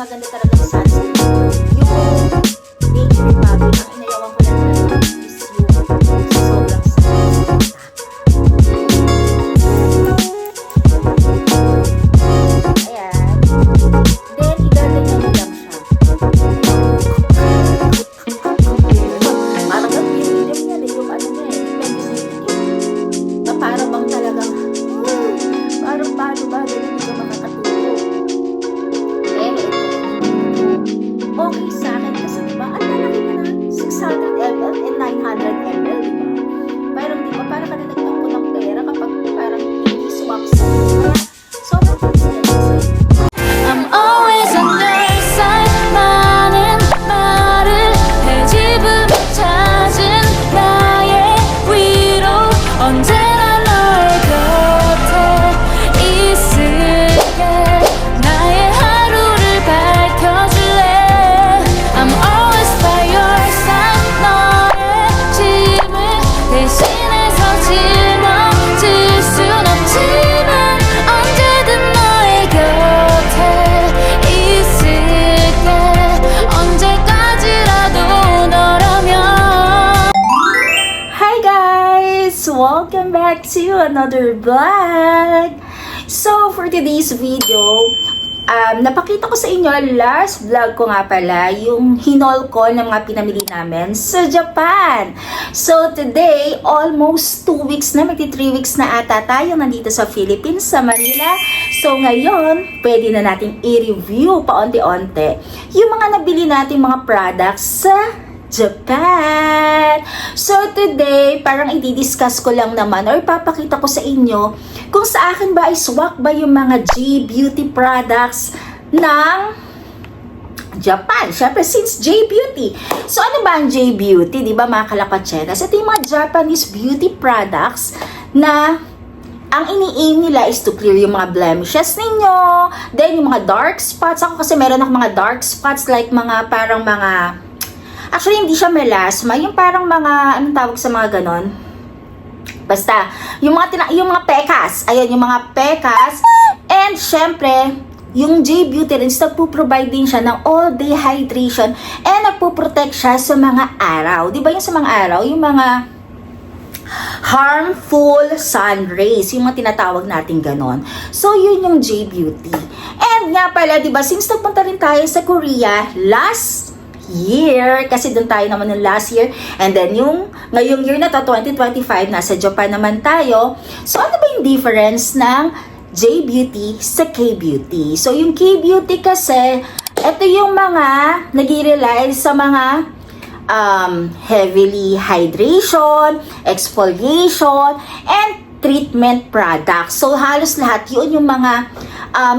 maganda talaga sa sunscreen. Yung Nature Republic, ang inayawan ko lang talaga is yung sobrang sunscreen. Ayan. Then, igaganyan mo lang siya. Parang nag-video yan eh, yung ano na eh, depende sa itigil. Na parang bang talagang, parang balo-balo, hindi ka makakatulog. Pero ito, okay sa akin kasi diba, ang lalaki na na, 600 ml and 900 ml, diba? Parang diba, parang ka na nagtampo ng pera kapag parang i-swap sa diba? Sobrang convenient kasi. I'm always on your side. 많은 말을 해집으며 찾은 나의 위로 언제나 너의 곁에 있을게. 나의 하루를 밝혀줄래. I'm always by your side. 너의 짐을 대신해서 짊어질 순 없지만 언제든 너의 곁에 있을게. 언제까지라도 너라면. Hi guys! Welcome back to another vlog! So, for today's video, napakita ko sa inyo, last vlog ko nga pala, yung hinol ko ng mga pinamili namin sa Japan. So, today, almost 2 weeks na, magti 3 weeks na ata tayo nandito sa Philippines, sa Manila. So, ngayon, pwede na natin i-review paonti-onti yung mga nabili natin mga products sa Japan. So today, parang i-discuss ko lang naman or papakita ko sa inyo kung sa akin ba ay swak ba yung mga J-Beauty products ng Japan. Syempre, since J-Beauty. So ano ba ang J-Beauty? Di ba mga kalapatsenas? Ito yung mga Japanese beauty products na ang ini-aim nila is to clear yung mga blemishes ninyo. Then yung mga dark spots. Ako kasi meron ako mga dark spots like mga parang mga... Actually, hindi siya melasma. Yung parang mga, anong tawag sa mga ganon? Basta, yung mga pekas. Ayan, yung mga pekas. And, syempre, yung J-Beauty rin, nagpo-provide din siya ng all-day hydration and nagpo-protect siya sa mga araw. Di ba yung sa mga araw? Yung mga harmful sun rays, yung mga tinatawag natin ganon. So, yun yung J-Beauty. And nga pala, di ba, since nagpunta rin tayo sa Korea last year, kasi doon tayo naman ng last year, and then yung ngayong year na to, 2025, nasa Japan naman tayo. So, ano ba yung difference ng J-Beauty sa K-Beauty? So, yung K-Beauty kasi, ito yung mga nag-rely sa mga heavily hydration, exfoliation, and treatment products. So, halos lahat yun yung mga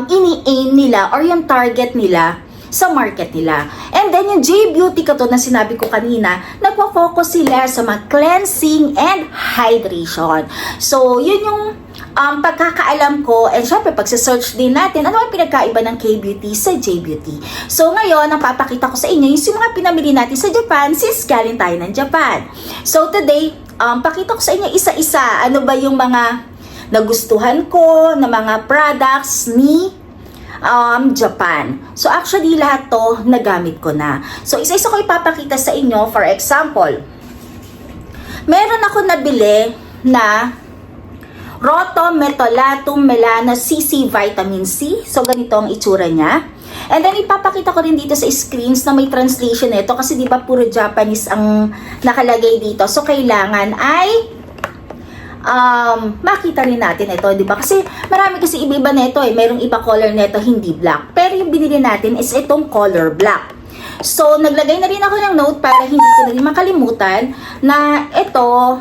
ini-aim nila or yung target nila sa market nila. And then yung J-Beauty ko to na sinabi ko kanina, nagpo-focus sila sa mga cleansing and hydration. So, yun yung pagkakaalam ko, and syempre pagsa-search din natin, ano ang pinagkaiba ng K-Beauty sa J-Beauty. So, ngayon, ang papakita ko sa inyo, yung mga pinamili natin sa Japan, since galing tayo ng Japan. So, today, pakita ko sa inyo isa-isa, ano ba yung mga nagustuhan ko na mga products ni Japan. So, actually, lahat to nagamit ko na. So, isa-isa ko ipapakita sa inyo. For example, meron ako nabili na Rotom Metolatum Melano CC Vitamin C. So, ganito ang itsura niya. And then, ipapakita ko rin dito sa screens na may translation nito kasi di ba puro Japanese ang nakalagay dito. So, kailangan ay makita rin natin ito, di ba? Kasi marami kasi iba-iba nito eh. Merong iba color nito, hindi black. Pero yung binili natin is itong color black. So, naglagay na rin ako ng note para hindi ko na rin makalimutan na ito,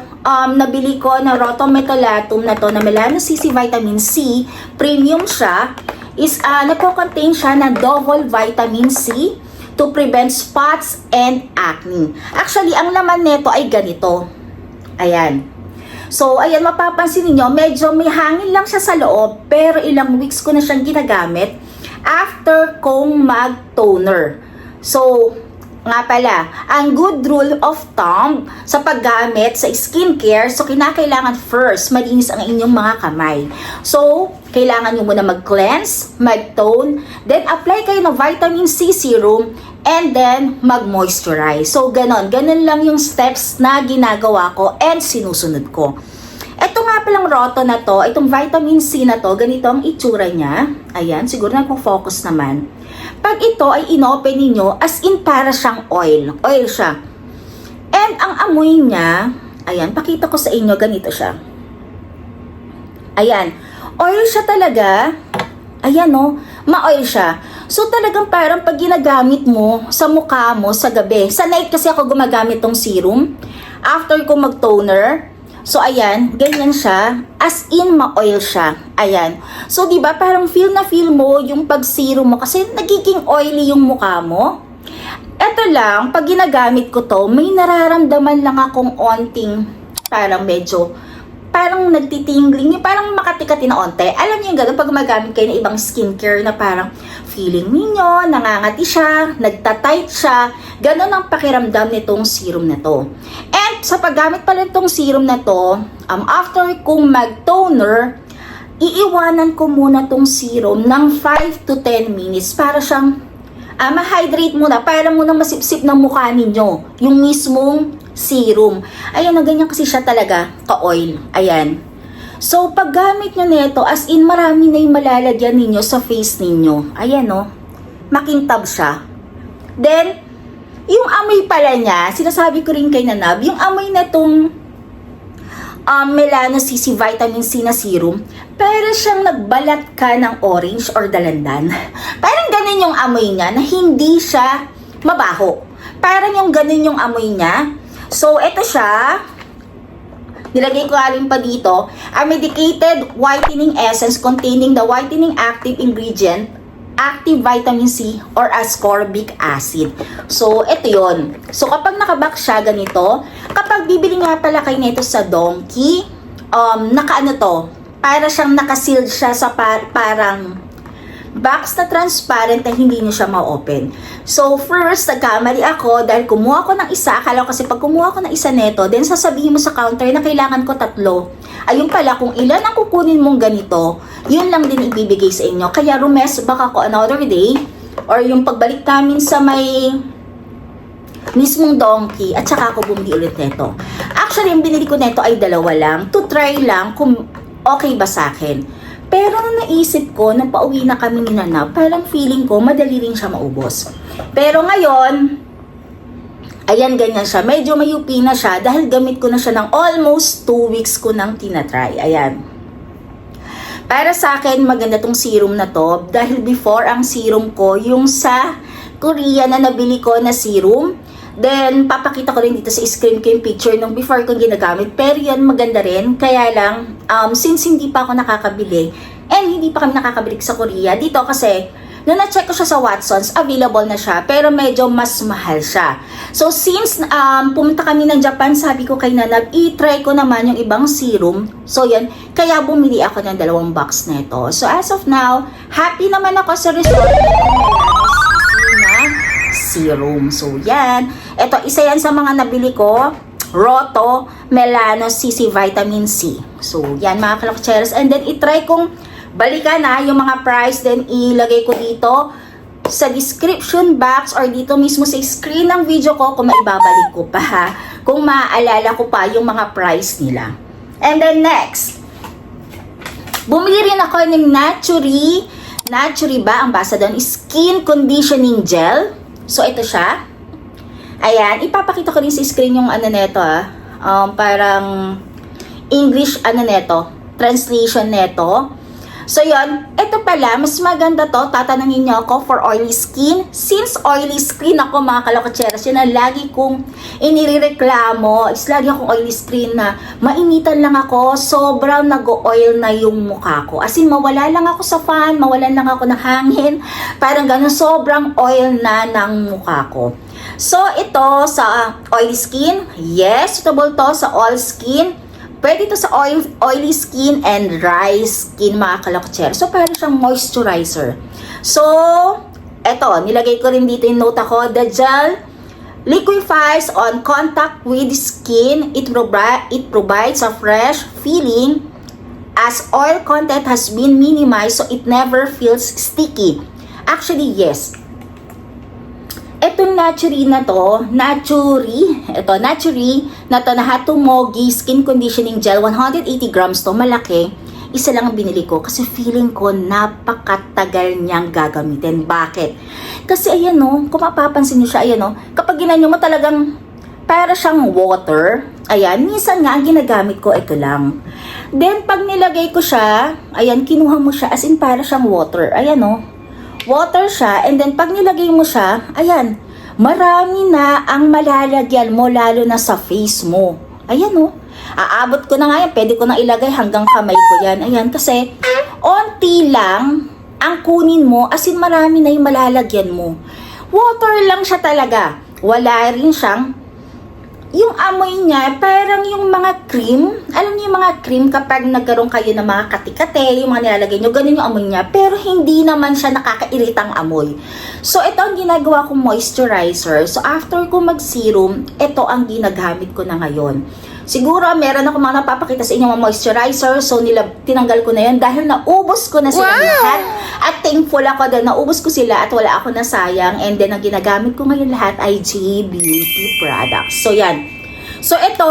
nabili ko na Rotom Metolatum na to na Melano CC Vitamin C. Premium siya. Is, nagko-contain siya na double vitamin C to prevent spots and acne. Actually, ang laman nito ay ganito. Ayan. So, ayan, mapapansin niyo medyo may hangin lang siya sa loob, pero ilang weeks ko na siyang ginagamit after kong mag-toner. So, nga pala, ang good rule of thumb sa paggamit sa skincare, so kinakailangan first, malinis ang inyong mga kamay. So, kailangan nyo muna mag-cleanse, mag-tone, then apply kayo ng vitamin C serum, and then mag-moisturize. So, ganon lang yung steps na ginagawa ko and sinusunod ko. Ito nga palang Roto na to, itong vitamin C na to, ganito ang itsura niya. Ayan, siguro nagpo-focus naman. Pag ito ay inopen ninyo, as in para siyang oil. Oil siya. And ang amoy niya, ayan, pakita ko sa inyo, ganito siya. Ayan, oil siya talaga. Ayan o, ma-oil siya. So talagang parang pag ginagamit mo sa mukha mo sa gabi. Sa night kasi ako gumagamit tong serum. After ko mag-toner, so ayan, ganyan siya. As in, ma-oil siya. Ayan. So diba parang feel na feel mo yung pag-serum mo kasi nagiging oily yung mukha mo. Eto lang, pag ginagamit ko to, may nararamdaman lang akong onting parang medyo parang nagtitingling, yung parang makatikati na onte. Alam niyo yung gano'n, pag gumagamit kayo ng ibang skincare na parang feeling ninyo, nangangati siya, nagtatight siya, gano'n ang pakiramdam nitong serum na to. And sa paggamit pala nitong serum na to, after kong mag-toner, iiwanan ko muna tong serum ng 5 to 10 minutes para siyang ma-hydrate muna, para munang masipsip ng mukha ninyo, yung mismong serum. Ayan, na ganyan kasi siya talaga, ka-oil. Ayan. So, pag gamit nyo nito, as in, marami na yung malalagyan ninyo sa face ninyo. Ayan, no? Makintab siya. Then, yung amoy pala niya, sinasabi ko rin kay Nanab, yung amoy na itong Melano CC Vitamin C na serum, pero siyang nagbalat ka ng orange or dalandan. Parang ganun yung amoy niya, na hindi siya mabaho. Parang yung ganun yung amoy niya. So, ito siya. Nilagay ko alin pa dito. A medicated whitening essence containing the whitening active ingredient, active vitamin C or ascorbic acid. So, ito yon. So, kapag nakabox siya ganito, kapag bibili nga pala kayo nito sa Donkey, nakaano to, para siyang nakasealed siya sa parang box na transparent na hindi nyo siya ma-open. So, first, nagkamali ako dahil kumuha ko ng isa. Akala ko kasi pag kumuha ko ng isa neto, then sasabihin mo sa counter na kailangan ko 3. Ayun pala, kung ilan ang kukunin mong ganito, yun lang din ibibigay sa inyo. Kaya rumes baka ko another day, or yung pagbalik namin sa may mismong Donkey, at saka ako bumili ulit neto. Actually, yung binili ko neto ay 2 lang, to try lang kung okay ba sa akin. Pero nung naisip ko, nung pauwi na kami ni Nanab, parang feeling ko, madali rin siya maubos. Pero ngayon, ayan, ganyan siya. Medyo mayupi na siya dahil gamit ko na siya ng almost 2 weeks ko nang tinatry. Ayan. Para sa akin, maganda tong serum na to dahil before ang serum ko, yung sa Korea na nabili ko na serum, then, papakita ko rin dito sa screen ko yung picture nung before kong ginagamit. Pero yan, maganda rin. Kaya lang, since hindi pa ako nakakabili, and hindi pa kami nakakabili sa Korea, dito kasi, nung na-check ko siya sa Watsons, available na siya. Pero medyo mas mahal siya. So, since pumunta kami ng Japan, sabi ko kay Nanab, i-try ko naman yung ibang serum. So, yan. Kaya bumili ako ng 2 box na ito. So, as of now, happy naman ako sa result serum. So, yan. Ito, isa yan sa mga nabili ko. Roto Melano CC Vitamin C. So, yan mga kalokcheros. And then, itry kong balikan na yung mga price. Then, ilagay ko dito sa description box or dito mismo sa screen ng video ko kung maibabalik ko pa ha. Kung maaalala ko pa yung mga price nila. And then, next. Bumili rin ako ng Naturi ba ang basa doon? Skin Conditioning Gel. So, ito siya. Ayan. Ipapakita ko rin sa screen yung ano neto parang English ano neto. Translation neto. So, yun. Ito pala, mas maganda to. Tatanungin niyo ako for oily skin. Since oily skin ako, mga kalokotseras, yun ang lagi kong inireklamo. Is lagi akong oily skin na mainitan lang ako. Sobrang nag-oil na yung mukha ko. As in, mawala lang ako sa fan, mawalan lang ako ng hangin. Parang gano'n, sobrang oil na ng mukha ko. So, ito sa oily skin. Yes, suitable to sa all skin. Pwede ito sa oily skin and dry skin, mga kalokcher. So, parang siyang moisturizer. So, eto, nilagay ko rin dito yung note ako. The gel liquefies on contact with skin. It provides a fresh feeling as oil content has been minimized so it never feels sticky. Actually, yes. Etong Naturi na to, Naturi na to na Hatomogi Skin Conditioning Gel, 180 grams to, malaki. Isa lang ang binili ko kasi feeling ko napakatagal niyang gagamitin. Bakit? Kasi ayan no, kung mapapansin niyo siya, ayan no, kapag ginanyo mo talagang para siyang water. Ayan, minsan nga ang ginagamit ko, ito lang. Then pag nilagay ko siya, ayan, kinuha mo siya as in para siyang water. Ayan no, water siya, and then pag nilagay mo siya, ayan, marami na ang malalagyan mo, lalo na sa face mo. Ayan o, aabot ko na nga yan, pwede ko na ilagay hanggang kamay ko yan. Ayan, kasi onti lang ang kunin mo, as in marami na yung malalagyan mo. Water lang siya talaga, wala rin siyang yung amoy niya, parang yung mga cream. Alam niyo yung mga cream kapag nagkaroon kayo ng mga kati-kate, yung mga nilalagay nyo, ganun yung amoy niya. Pero hindi naman siya nakakairitang amoy. So, ito ang ginagawa kong moisturizer. So, after ko mag-serum, ito ang ginagamit ko na ngayon. Siguro, meron ako mga napapakita sa inyo mga moisturizer. So, tinanggal ko na yun dahil naubos ko na sila lahat. At thankful ako dahil naubos ko sila at wala ako nasayang. And then, ang ginagamit ko ngayon lahat ay J Beauty products. So, yan. So, ito,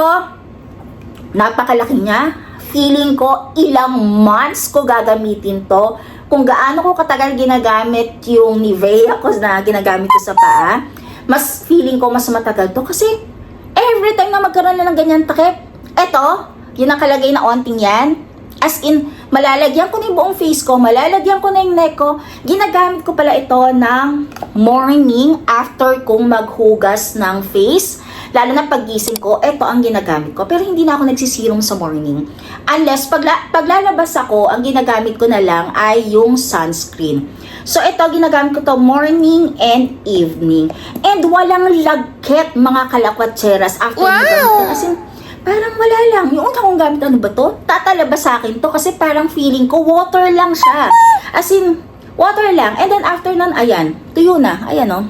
napakalaki niya. Feeling ko, ilang months ko gagamitin to. Kung gaano ko katagal ginagamit yung Nivea ko na ginagamit ko sa paa, mas feeling ko mas matagal to. Kasi, every time na magkaroon na ng ganyan takip, eto, yung nakalagay na onting yan, as in, malalagyan ko na yung buong face ko, malalagyan ko na yung neck ko, ginagamit ko pala ito ng morning after kong maghugas ng face, lalo na paggising ko, ito ang ginagamit ko. Pero hindi na ako nagsisirum sa morning. Unless, paglalabas ako, ang ginagamit ko na lang ay yung sunscreen. So, ito, ginagamit ko to morning and evening. And walang lagkit, mga kalakwatseras, after wow! Kasi, parang wala lang. Yung una kong gamit, ano ba to? Tatalabas sa akin to kasi parang feeling ko, water lang siya. As in, water lang. And then, after nun, ayan, tuyo na. Ayan, oh.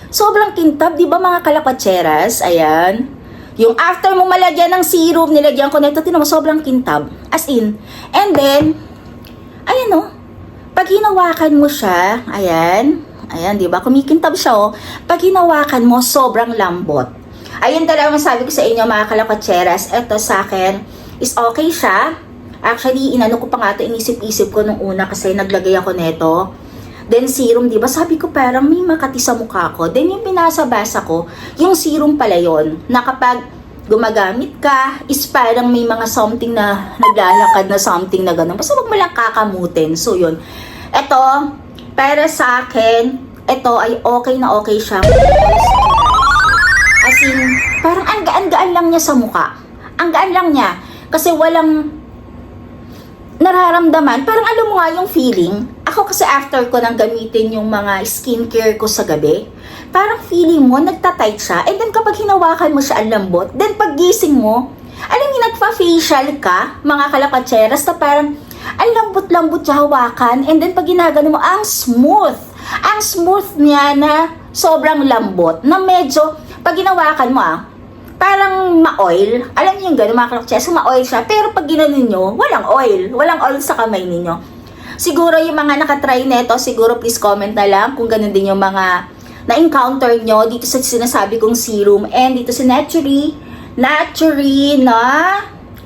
Sobrang kintab, di ba mga kalakwatseras? Ayan. Yung after mo malagyan ng serum, nilagyan ko na ito, tinan mo, sobrang kintab. As in. And then, ayan o. Pag hinawakan mo siya, ayan. Ayan, di ba? Kumikintab siya o. Pag hinawakan mo, sobrang lambot. Ayun talaga masabi ko sa inyo mga kalakwatseras. Ito sa akin is okay siya. Actually, inano ko pa nga ito, inisip-isip ko nung una kasi naglagay ako nito. Then serum, di ba? Sabi ko parang may makati sa mukha ko. Then yung pinasa-basa ko, yung serum pala yon na kapag gumagamit ka, is parang may mga something na naglalakad na something na gano'n. Basta wag mo lang kakamutin. So yun. Ito, para sa akin, ito ay okay na okay siya. As in, parang ang gaan-gaan lang niya sa mukha. Ang gaan lang niya. Kasi walang nararamdaman. Parang alam mo nga yung feeling. Ako kasi after ko nang gamitin yung mga skincare ko sa gabi, parang feeling mo, nagtatight siya. And then kapag hinawakan mo siya, ang lambot. Then pag gising mo, alam niyo, nagpa-facial ka, mga kalapatseras, na parang ang lambot-lambot siya hawakan. And then pag ginagano mo, ang smooth. Ang smooth niya na sobrang lambot. Na medyo, pag hinawakan mo parang ma-oil. Alam niyo yung gano'n, mga kalapatseras, ma-oil siya. Pero pag ginanon nyo, walang oil. Walang oil sa kamay ninyo. Siguro yung mga nakatry nito, siguro please comment na lang kung ganun din yung mga na-encounter nyo dito sa sinasabi kong serum and dito sa Naturi na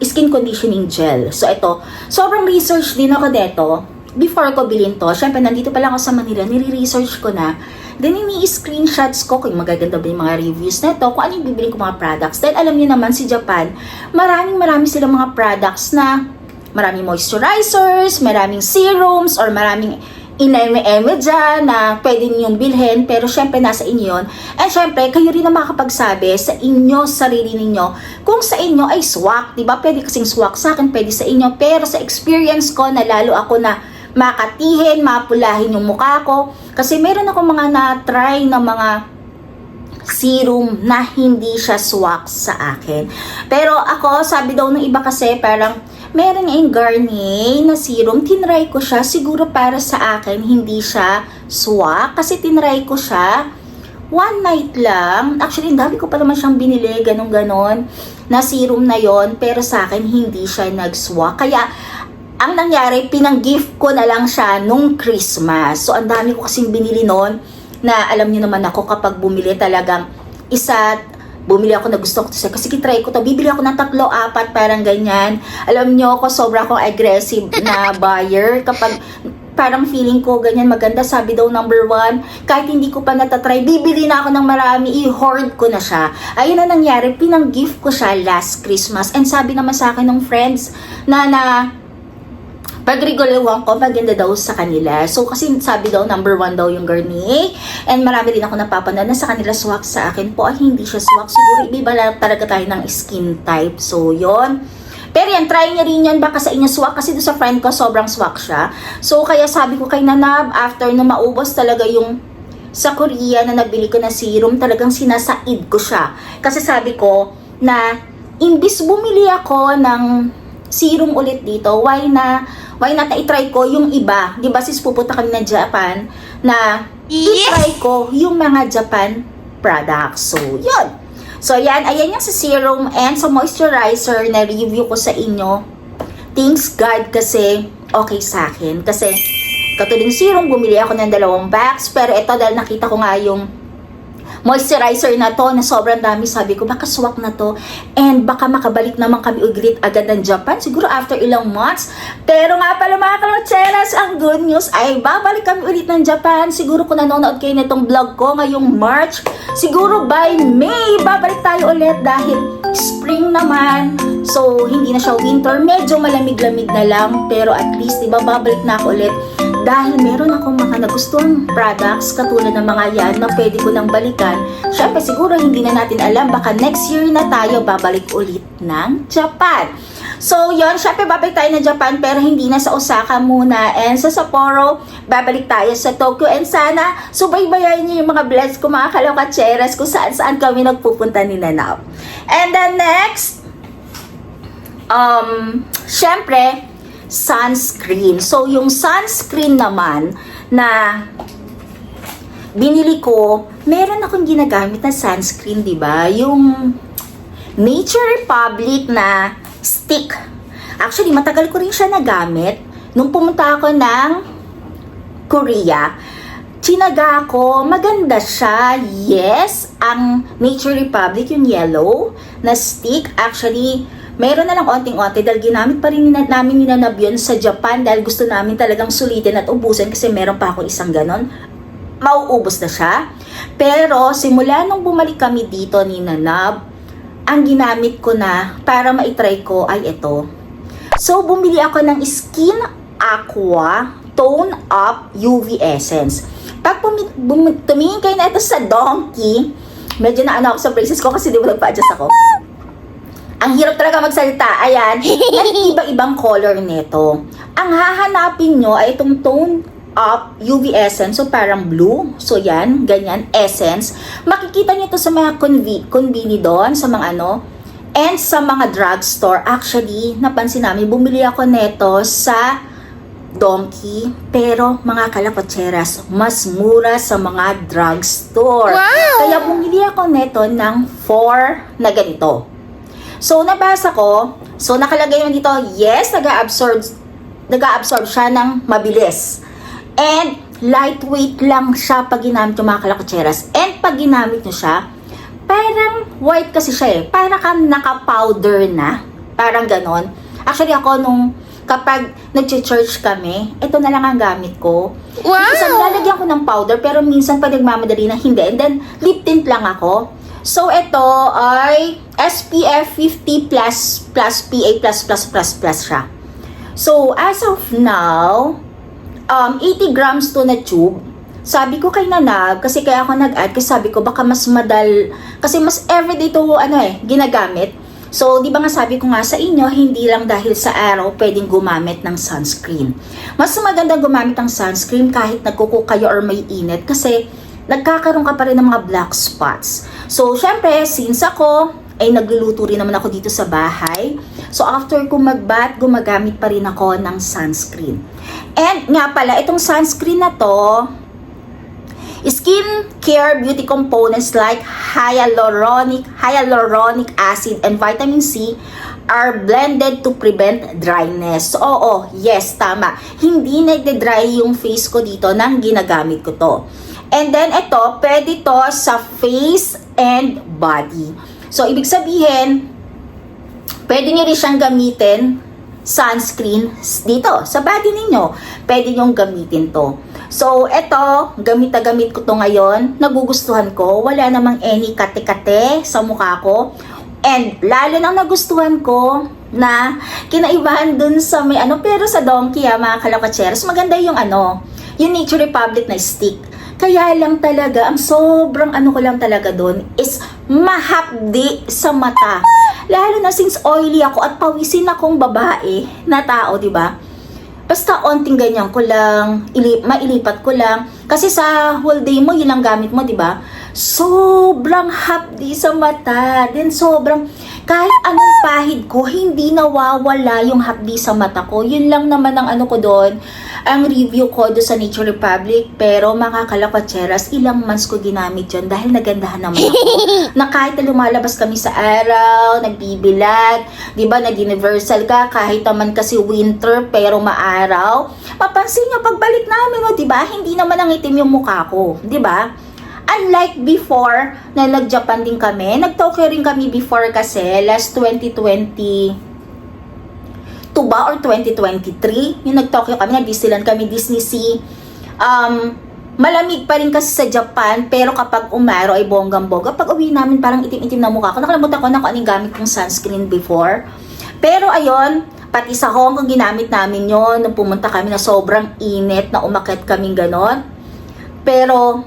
skin conditioning gel. So ito, sobrang research din ako dito before ko bilhin to. Syempre, nandito pa lang ako sa Manila, nire-research ko na. Then, ini-screenshots ko kung magaganda ba yung mga reviews na ito, kung ano yung bibiling ko mga products. Then, alam niyo naman, si Japan, marami silang mga products na maraming moisturizers, maraming serums, or maraming ine-eme dyan na pwede ninyong bilhin, pero syempre nasa inyo yun. And syempre, kayo rin na makakapagsabi sa inyo, sarili ninyo, kung sa inyo ay swak, diba? Pwede kasing swak sa akin, pwede sa inyo, pero sa experience ko na lalo ako na makatihin, mapulahin yung mukha ko, kasi meron ako mga na-try na mga serum na hindi siya swak sa akin. Pero ako, sabi daw ng iba kasi, parang meron yung Garnier na serum, tinry ko siya, siguro para sa akin, hindi siya swak, kasi tinry ko siya, one night lang. Actually, ang dami ko pa naman siyang binili, ganon-ganon, na serum na yon. Pero sa akin, hindi siya nag-swak. Kaya, ang nangyari, pinang-gift ko na lang siya nung Christmas. So, ang dami ko kasing binili noon, na alam niyo naman ako kapag bumili talagang bumili ako na gusto ko kasi kitry ko to, bibili ako ng 3-4 parang ganyan. Alam niyo ako, sobra akong aggressive na buyer kapag parang feeling ko ganyan maganda, sabi daw number 1, kahit hindi ko pa natatry, bibili na ako ng marami, i-hoard ko na siya. Ayun na nangyari, pinang-gift ko siya last Christmas, and sabi naman sa akin ng friends na pag-reguluhan ko, maganda daw sa kanila. So, kasi sabi daw, number 1 daw yung Garnier. And marami din ako napapanood na sa kanila swak, sa akin po ay hindi siya swak. Siguro, iba lang talaga tayo ng skin type. So, yon. Pero yan, try niya rin yan. Baka sa inyo swak. Kasi doon sa friend ko, sobrang swak siya. So, kaya sabi ko kay Nanab, after na maubos talaga yung sa Korea na nabili ko na serum, talagang sinasaid ko siya. Kasi sabi ko na, imbis bumili ako ng serum ulit dito, why not i-try ko yung iba? Di ba sis, pupunta kami ng Japan na i-try ko yung mga Japan products. So, yun. So, ayan yung sa serum and sa moisturizer na review ko sa inyo. Thanks God kasi okay sa akin. Kasi, katulad ng serum, bumili ako ng 2 box. Pero ito, dahil nakita ko nga yung moisturizer na to na sobrang dami, sabi ko baka swak na to and baka makabalik naman kami ulit agad ng Japan siguro after ilang months. Pero nga pala mga kalotseras, ang good news ay babalik kami ulit ng Japan. Siguro kung nanonood kayo nitong vlog ko ngayong March, siguro by May babalik tayo ulit dahil spring naman. So hindi na siya winter, medyo malamig-lamig na lang, pero at least diba babalik na ako ulit dahil meron akong mga nagustuhang products katulad ng mga yan na pwede ko nang balikan. Syempre siguro hindi na natin alam, baka next year na tayo babalik ulit ng Japan. So yon, syempre babalik tayo ng Japan pero hindi na sa Osaka muna and sa Sapporo, babalik tayo sa Tokyo and sana subaybayan niyo yung mga vlogs ko mga kalokatseras kung saan kami nagpupunta ni Nanab. And then next, syempre sunscreen. So, yung sunscreen naman na binili ko, meron akong ginagamit na sunscreen, di ba? Yung Nature Republic na stick. Actually, matagal ko rin siya nagamit. Nung pumunta ako ng Korea, chinaga ko, maganda siya. Yes, ang Nature Republic, yung yellow na stick, actually, meron na lang onting-onti dahil ginamit pa rin namin ni Nanab yun sa Japan dahil gusto namin talagang sulitin at ubusin kasi meron pa akong isang ganon. Mauubos na siya. Pero simula nung bumalik kami dito ni Nanab, ang ginamit ko na para maitry ko ay ito. So bumili ako ng Skin Aqua Tone Up UV Essence. Pag tumingin kayo na ito sa Donkey, medyo naano ako sa braces ko kasi di ba nagpa-adjust ako. Ang hirap talaga magsalita. Ayan, iba-ibang color nito. Ang hahanapin nyo ay itong Tone Up UV Essence. So, parang blue. So, yan. Ganyan. Essence. Makikita nyo ito sa mga conveni doon. Sa mga ano. And sa mga drugstore. Actually, napansin namin, bumili ako nito sa Donkey. Pero, mga kalapatseras, mas mura sa mga drugstore. Wow! Kaya bumili ako nito ng 4 na ganito. So, nabasa ko. So, nakalagay yun dito, yes, nag-absorb siya ng mabilis. And, lightweight lang siya pag ginamit yung mga kalakutseras. And, pag ginamit nyo siya, parang white kasi siya eh. Parang kang naka-powder na. Parang ganon. Actually, ako kapag nag-church kami, ito na lang ang gamit ko. Wow! Minsan, lalagyan ko ng powder, pero minsan pag nagmamadali na hindi. And then, lip tint lang ako. So, ito ay SPF 50 plus PA++++ siya. So, as of now, 80 grams to na tube. Sabi ko kay Nanab, kasi kaya ako nag-add, kasi sabi ko baka mas kasi mas everyday to ginagamit. So, di ba nga sabi ko nga sa inyo, hindi lang dahil sa araw pwedeng gumamit ng sunscreen. Mas maganda gumamit ng sunscreen kahit nagkuko kayo or may init kasi nagkakaroon ka pa rin ng mga black spots. So, syempre, since ako ay nagluluto rin naman ako dito sa bahay. So, after ko mag-bath, gumagamit pa rin ako ng sunscreen. And nga pala, itong sunscreen na to, skincare beauty components like hyaluronic acid and vitamin C are blended to prevent dryness. So, oo, yes, tama. Hindi nagde-dry yung face ko dito nang ginagamit ko to. And then, ito, pwede to sa face and body. So, ibig sabihin, pwede nyo rin siyang gamitin sunscreen dito sa body ninyo. Pwede nyong gamitin to. So, eto, gamit na gamit ko to ngayon. Nagugustuhan ko. Wala namang any kate-kate sa mukha ko. And, lalo nang nagustuhan ko na kinaibahan dun sa may pero sa Donkey, mga kalakatseros, maganda yung yung Nature Republic na stick. Kaya lang talaga, ang sobrang ko lang talaga dun is mahapdi sa mata. Lalo na since oily ako at pawisin akong babae na tao, di ba? Basta onting ganyan ko lang, mailipat ko lang. Kasi sa whole day mo, yun ang gamit mo, di ba? Sobrang hapdi sa mata. Then sobrang, kahit anong pahid ko, hindi nawawala yung hapdi sa mata ko. Yun lang naman ang ko doon, ang review ko doon sa Nature Republic. Pero mga kalapatseras, ilang months ko ginamit yun dahil nagandahan naman ako. Na kahit na lumalabas kami sa araw, nagbibilad, di ba, nag-universal ka, kahit naman kasi winter pero maaraw. Mapansin nyo, pagbalik namin, di ba, hindi naman ang itim yung mukha ko, di ba? Unlike before, na nag-Japan din kami, nag-Tokyo rin kami before kasi, last 2020, ba or 2023, yung nag-Tokyo kami, nag-Disneyland kami, Disney Sea. Malamig pa rin kasi sa Japan, pero kapag umaraw ay bonggang-bongga. Pag uwi namin, parang itim-itim na mukha ko. Nakalimutan ko na kung anong gamit kong sunscreen before. Pero ayun, pati sa Hong Kong ginamit namin yon nung pumunta kami na sobrang init, na umakyat kaming ganon. Pero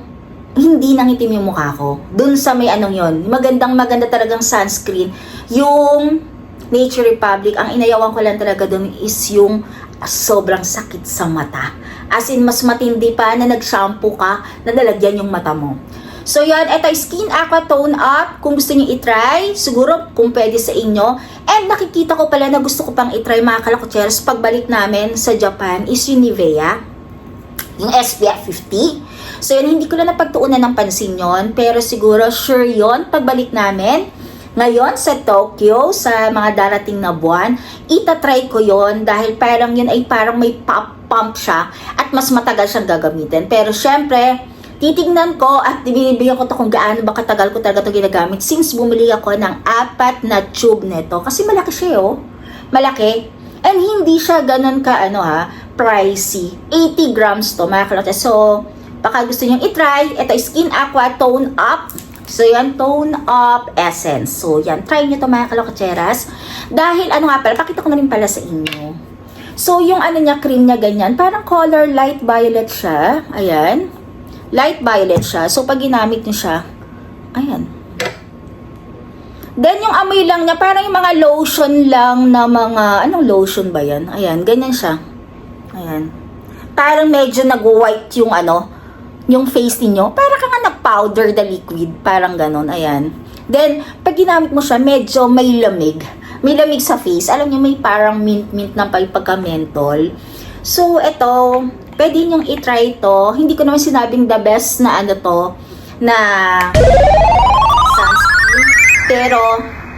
hindi nangitim yung mukha ko. Dun sa may yon, maganda talagang sunscreen. Yung Nature Republic, ang inayawan ko lang talaga dun is yung sobrang sakit sa mata. As in, mas matindi pa na nag-shampoo ka, na nalagyan yung mata mo. So yan, eto Skin Aqua Tone Up. Kung gusto niyo i-try, siguro kung pwede sa inyo. And nakikita ko pala na gusto ko pang i-try, mga kalakutseros, pagbalik namin sa Japan is yung Nivea, yung SPF 50. So yun, hindi ko na napagtuunan ng pansin yon, pero siguro sure yon pagbalik namin ngayon sa Tokyo, sa mga darating na buwan, itatry ko yon dahil parang yun ay parang may pump siya at mas matagal siyang gagamitin. Pero syempre, titignan ko at binibigyan ko to kung gaano ba katagal ko talaga ito ginagamit since bumili ako ng 4 na tube nito. Kasi malaki siya, oh. Malaki. And hindi siya ganun ka, pricey. 80 grams to, mga kalote. So, baka gusto nyo i-try. Ito, Skin Aqua Tone Up. So, yan, Tone Up Essence. So, yan, try nyo to, mga kalokatseras. Dahil, pakita ko na rin pala sa inyo. So, yung niya, cream niya, ganyan. Parang color light violet siya. Ayan. Light violet siya. So, pag ginamit nyo siya, ayan. Then, yung amoy lang niya, parang yung mga lotion lang na mga, anong lotion ba yan? Ayan, ganyan siya. Ayan. Parang medyo nag-white yung yung face niyo, para ka nga nag-powder the liquid, parang ganon, ayan. Then, pag ginamit mo siya, medyo may lamig. May lamig sa face. Alam niyo, may parang mint-mint na pagka-mentol. So, ito, pwede niyong i-try ito. Hindi ko naman sinabing the best na na sunscreen. Pero,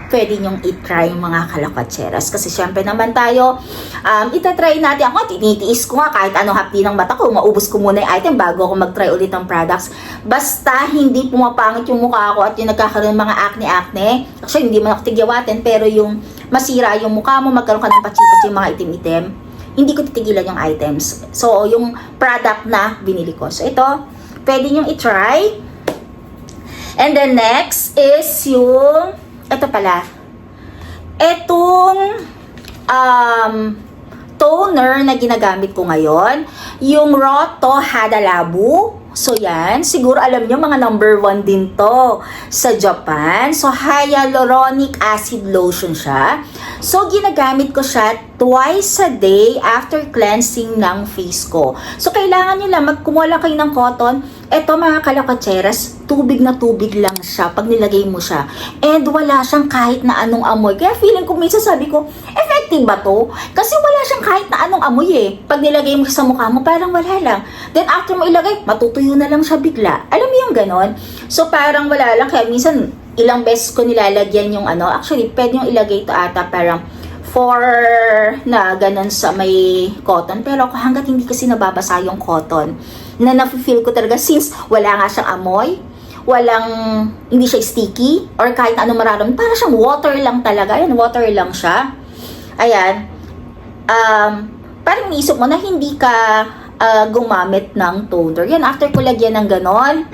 pwede nyong i-try mga kalakatseras. Kasi syempre naman tayo, itatry natin. Ako, tinitiis ko nga kahit anong hapdi ng mata ko. Maubos ko muna yung item bago ako mag-try ulit ng products. Basta hindi pumapangit yung mukha ko at yung nagkakaroon ng mga acne-acne. Actually, hindi man ako tigyawatin, pero yung masira yung mukha mo, magkaroon ka ng patsi-patsi yung mga itim-itim, hindi ko titigilan yung items. So, yung product na binili ko. So, ito, pwede nyong i-try. And then next is yung ito pala. Etong toner na ginagamit ko ngayon, yung Roto Hada Labu. So yan, siguro alam nyo mga number 1 din to sa Japan. So hyaluronic acid lotion siya. So ginagamit ko siya twice a day after cleansing ng face ko. So kailangan nyo lang magkumuha lang kayo ng cotton. Eto mga kalakatseras, tubig na tubig lang siya pag nilagay mo siya. And wala siyang kahit na anong amoy. Kaya feeling ko minsan sabi ko, effective effective ba to? Kasi wala siyang kahit na anong amoy eh. Pag nilagay mo siya sa mukha mo, parang wala lang. Then after mo ilagay, matutuyo na lang siya bigla. Alam mo yung ganon? So parang wala lang. Kaya minsan, ilang beses ko nilalagyan yung ano. Actually, pwede yung ilagay ito ata parang 4 na ganon sa may cotton. Pero ako hanggat hindi kasi nababasa yung cotton, na nafe-feel ko talaga since wala nga siyang amoy, hindi siya sticky, or kahit ano mararamdaman, para siyang water lang talaga. Ayan, water lang siya. Ayan. Parang iisip mo na hindi ka gumamit ng toner. Yan, after ko lagyan ng ganon,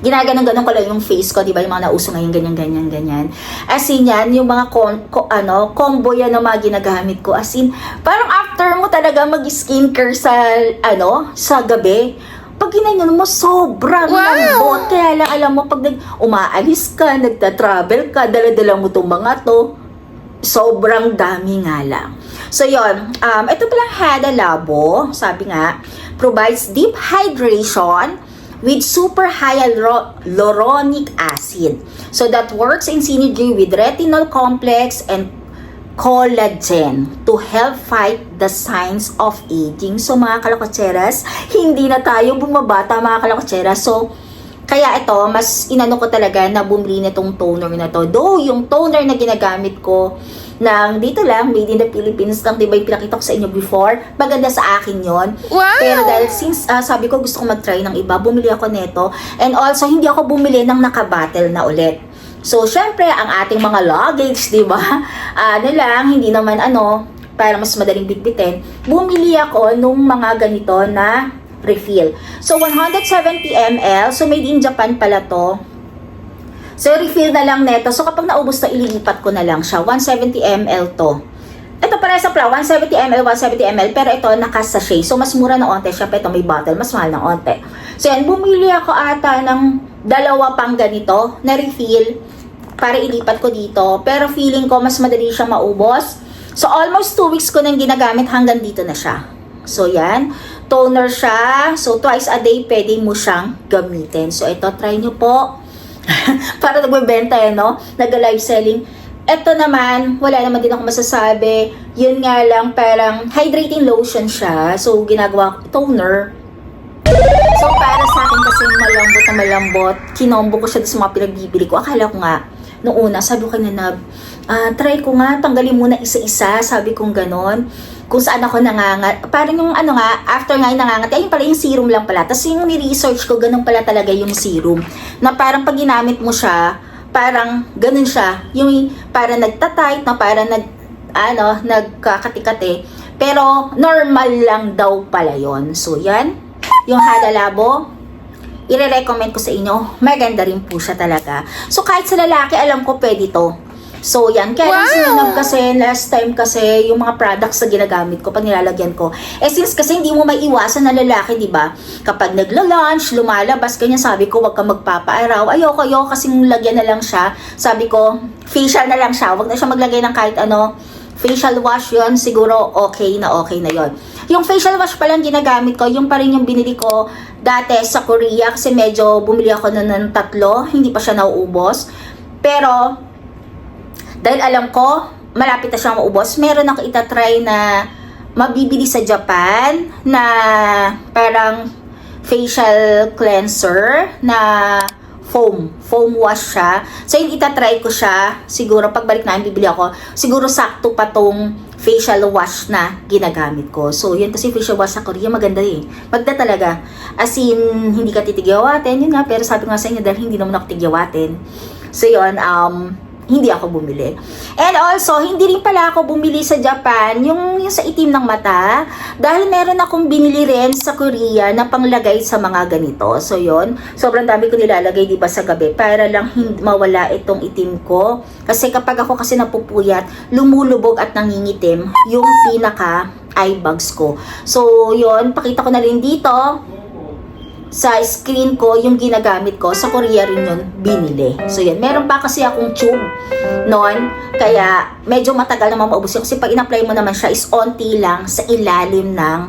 ginaganon-ganon ko lang yung face ko, di ba? Yung mga nauso ngayon, ganyan. As in yan, yung mga combo yan na mga ginagamit ko. As in, parang after mo talaga mag-skincare sa gabi, pag ginanyan mo, sobrang lambot. Kaya lang, alam mo, pag umaalis ka, nagta-travel ka, dala-dala mo itong mga to, sobrang dami nga lang. So, yun. Ito palang Hada Labo, sabi nga, provides deep hydration with super hyaluronic acid. So, that works in synergy with retinol complex and collagen to help fight the signs of aging. So, mga kalakotseras, hindi na tayo bumabata, mga kalakotseras. So, kaya ito, mas inano ko talaga na bumili nitong toner na to. Though, yung toner na ginagamit ko dito lang, made in the Philippines lang, diba yung pinakita ko sa inyo before, maganda sa akin yon. Wow! Pero dahil since sabi ko gusto ko mag-try ng iba, bumili ako nito. And also, hindi ako bumili ng naka-bottle na ulit. So, syempre, ang ating mga luggage, di ba? Hindi naman para mas madaling bitbitin. Bumili ako nung mga ganito na refill. So, 170 ml. So, made in Japan pala to. So, refill na lang neto. So, kapag naubos na, ililipat ko na lang siya. 170 ml to. Ito para sa 170 ml, 170 ml. Pero ito, naka-sachet. So, mas mura na onte. Siyempre, ito may bottle. Mas mahal ng onte. So, yan. Bumili ako ata ng 2 pang ganito na refill para ilipat ko dito. Pero feeling ko, mas madali siyang maubos. So, almost 2 weeks ko nang ginagamit hanggang dito na siya. So, yan. Toner siya. So, twice a day, pwede mo siyang gamitin. So, ito, try nyo po. Para nagbebenta nag-live selling. Ito naman, wala naman din ako masasabi. Yun nga lang, parang hydrating lotion siya. So, ginagawa ko toner. So, para sa akin kasi malambot. Kinombo ko siya sa mga pinagbibili ko. Akala ko nga, noong una, sabi ko kay Nanab, try ko nga, tanggalin muna isa-isa. Sabi kong ganon. Kung saan ako nangangat. Parang yung after nga yung nangangat, ayun pala yung serum lang pala. Tapos yung ni-research ko, ganun pala talaga yung serum. Na parang pag ginamit mo siya, parang ganun siya. Yung parang nagtatight, na parang nagkakati-kati. Pero normal lang daw pala yon. So yan, yung Hada Labo, i-recommend ko sa inyo. Maganda rin po siya talaga. So kahit sa lalaki, alam ko pwede to. So, yan. Kaya lang sinunod kasi, last time kasi, yung mga products na ginagamit ko, pag nilalagyan ko. Since kasi hindi mo may iwasan na lalaki, di ba? Kapag nagla-lunch, lumalabas, ganyan, sabi ko, wag ka magpapaaraw. Ayoko kasing lagyan na lang siya. Sabi ko, facial na lang siya. Wag na siya maglagay ng kahit facial wash yon, siguro okay na yon. Yung facial wash pa lang ginagamit ko, yung pa rin yung binili ko dati sa Korea, kasi medyo bumili ako ng 3, hindi pa siya nauubos. Pero, dahil alam ko, malapit na siyang maubos, meron ako itatry na mabibili sa Japan na parang facial cleanser na foam wash siya. So, yung itatry ko siya, siguro pagbalik namin bibili ako, siguro sakto pa tong facial wash na ginagamit ko. So, yun kasi facial wash sa Korea, maganda Maganda talaga. As in, hindi ka titigyawatin, yun nga, pero sabi nga sa inyo, dahil hindi naman ako tigyawatin. So, yun, hindi ako bumili. And also, hindi rin pala ako bumili sa Japan, yung sa itim ng mata, dahil meron akong binili rin sa Korea na panglagay sa mga ganito. So, yun. Sobrang dami ko nilalagay, diba, sa gabi, para lang mawala itong itim ko. Kasi kapag ako kasi napupuyat, lumulubog at nangingitim yung pinaka eye bags ko. So, yun. Pakita ko na rin dito sa screen ko, yung ginagamit ko, sa Korea rin yun binili. So yan, meron pa kasi akong tube noon, kaya medyo matagal naman maubos yun. Kasi pag in-apply mo naman siya is onti lang sa ilalim ng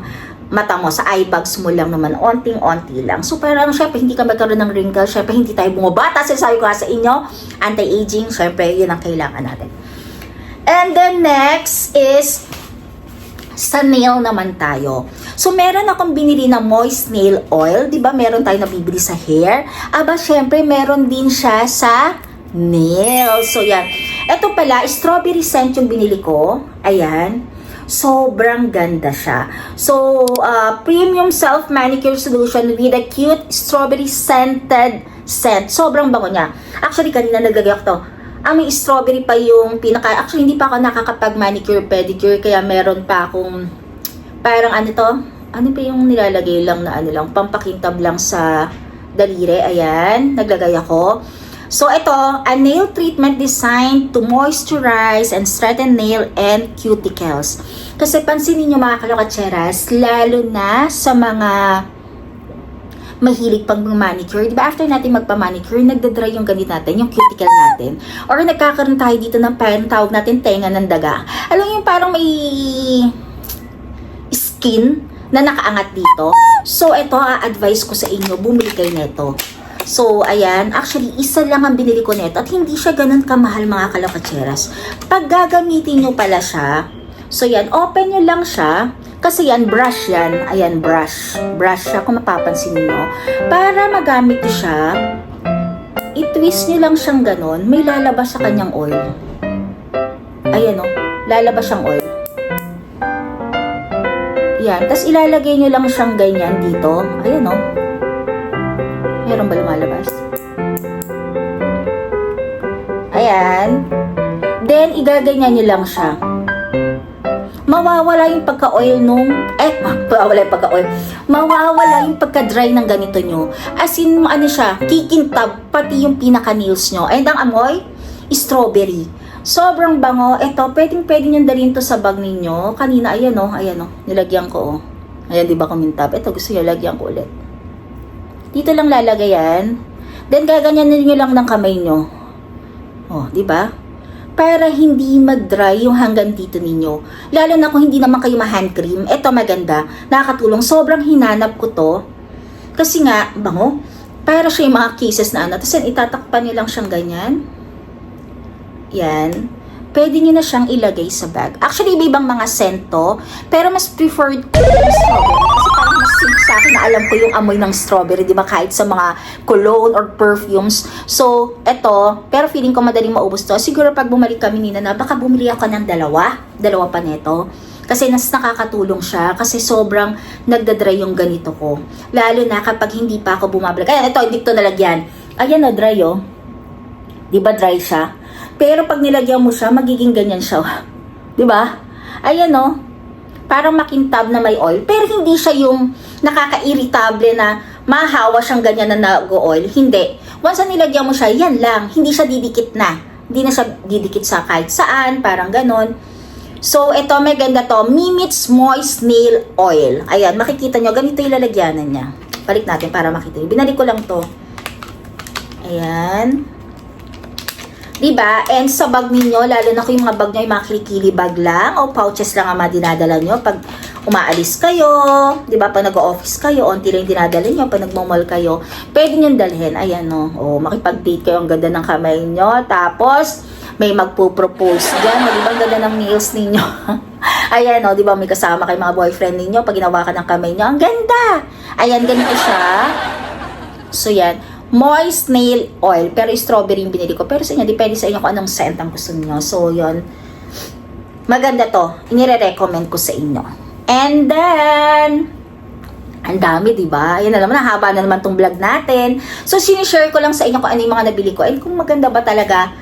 mata mo, sa eye bags mo lang naman, onting-onti lang. So parang syempre hindi ka magkaroon ng wrinkle, syempre hindi tayo bumabata. Sabi ko sa inyo, anti-aging, syempre yun ang kailangan natin. And then next is sa nail naman tayo. So, meron akong binili na moist nail oil. Diba, meron tayo nabibili sa hair. Aba, syempre, meron din siya sa nail. So, yan. Ito pala, strawberry scent yung binili ko. Ayan. Sobrang ganda siya. So, premium self-manicure solution with a cute strawberry scented scent. Sobrang bango niya. Actually, kanina nagagyak to. May strawberry pa yung actually hindi pa ako nakakapag-manicure, pedicure, kaya meron pa akong, parang ano to? Ano pa yung nilalagay lang na pampakintab lang sa daliri. Ayan, naglagay ako. So, ito, a nail treatment designed to moisturize and strengthen nail and cuticles. Kasi pansinin nyo mga kalokatseras, lalo na sa mga mahilig pag manicure, di ba after natin magpa-manicure, nagdadry yung ganit natin, yung cuticle natin. Or nagkakaroon tayo dito ng tawag natin tenga ng daga. Alam yung parang may skin na nakaangat dito. So, ito, advice ko sa inyo, bumili kayo nito. So, ayan, actually, isa lang ang binili ko nito at hindi siya ganun kamahal mga kalokatseras. Pag gagamitin nyo pala siya, so yan, open nyo lang siya. Kasi yan, brush yan. Ayan, brush. Brush siya, kung mapapansin niyo. Para magamit niyo siya, i-twist niyo lang siyang ganon, may lalabas sa kanyang oil. Ayan o, lalabas siyang oil. Yan, tas ilalagay niyo lang siyang ganyan dito. Ayan o. Meron ba lumalabas? Ayan. Then, igaganyan niyo lang siya. Mawawala yung pagka-oil mawawala yung pagka-dry ng ganito nyo. As in, ano siya, kikintab, pati yung pinaka-nails nyo. And ang amoy, strawberry. Sobrang bango. Ito, pwede nyo dalhin to sa bag ninyo. Kanina, ayan o, nilagyan ko o. Ayan, di ba kumintab? Ito, gusto nyo, lagyan ko ulit. Dito lang lalagay yan. Then, gaganyan nyo lang ng kamay nyo. O, di ba? Para hindi mag-dry yung hanggang dito ninyo. Lalo na kung hindi naman kayo ma-hand cream. Ito maganda. Nakakatulong. Sobrang hinanap ko to. Kasi nga, bango. Para siya yung mga cases na Tapos yan, itatakpan nyo lang siyang ganyan. Yan. Pwede nyo na siyang ilagay sa bag. Actually, iba-ibang mga scent to. Pero mas preferred ko yung strawberry. Kasi parang mas safe sa akin na alam ko yung amoy ng strawberry. Diba? Kahit sa mga cologne or perfumes. So, eto. Pero feeling ko madaling maubos to. Siguro pag bumalik kami ni Nana, baka bumili ako ng dalawa. Dalawa pa neto. Kasi nakakatulong siya. Kasi sobrang nagdadry yung ganito ko. Lalo na kapag hindi pa ako bumabalik. Ayan, ito. Hindi ko nalagyan. Ayan o, dry o. Diba dry siya? Pero pag nilagyan mo siya, magiging ganyan siya. Diba? Ayan o. Parang makintab na may oil. Pero hindi siya yung nakaka-irritable na mahawa siyang ganyan na nag-oil. Hindi. Once na nilagyan mo siya, yan lang. Hindi siya didikit na. Hindi na siya didikit sa kahit saan. Parang ganon. So, ito may ganda to. Mimit's Moist Nail Oil. Ayan, makikita nyo. Ganito yung lalagyanan niya. Balik natin para makita nyo. Binalik ko lang to. Ayan. Diba? And sa bag ninyo, lalo na kung yung mga bag nyo, yung mga kilikili bag lang o pouches lang ang mga dinadala nyo pag umaalis kayo, diba? Pag nag-office kayo, onti lang dinadala nyo, pag nagmamall kayo, pwede nyo dalhin. Ayan no, o makipag-date kayo, ang ganda ng kamay nyo. Tapos, may magpo-propose dyan, o diba? Ang ganda ng nails ninyo. Ayan o, diba? May kasama kayo mga boyfriend ninyo, pag ginawakan ng kamay nyo, ang ganda! Ayan, ganito siya. So, yan. Moist nail oil. Pero strawberry yung binili ko. Pero sa inyo, depende sa inyo kung anong scent ang gusto niyo. So, yun. Maganda to. Inire-recommend ko sa inyo. And then, ang dami, diba? Yan na naman, haba na naman tong vlog natin. So, sinishare ko lang sa inyo kung ano yung mga nabili ko. And kung maganda ba talaga,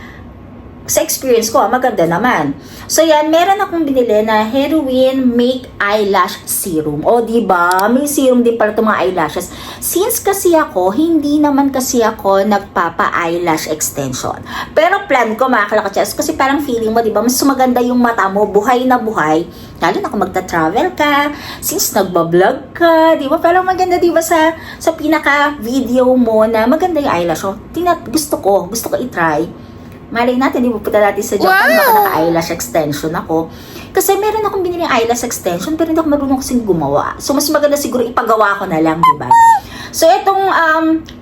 sa experience ko, maganda naman. So, yan, meron akong binili na Heroin Make Eyelash Serum. O, diba? May serum din pala itong mga eyelashes. Since kasi ako, hindi naman kasi ako nagpapa-eyelash extension. Pero plan ko, mga kalakachas, kasi parang feeling mo, diba? Mas sumaganda yung mata mo, buhay na buhay. Lalo na kung magta-travel ka, since nagbablog ka, diba? Pero maganda, diba, sa pinaka-video mo na maganda yung eyelash. So, gusto ko i-try. Malay natin, di ba punta natin sa Japan, baka naka-eyelash extension ako. Kasi meron akong binili eyelash extension, pero hindi ako marunong kasing gumawa. So, mas maganda siguro ipagawa ko na lang, di ba? So, itong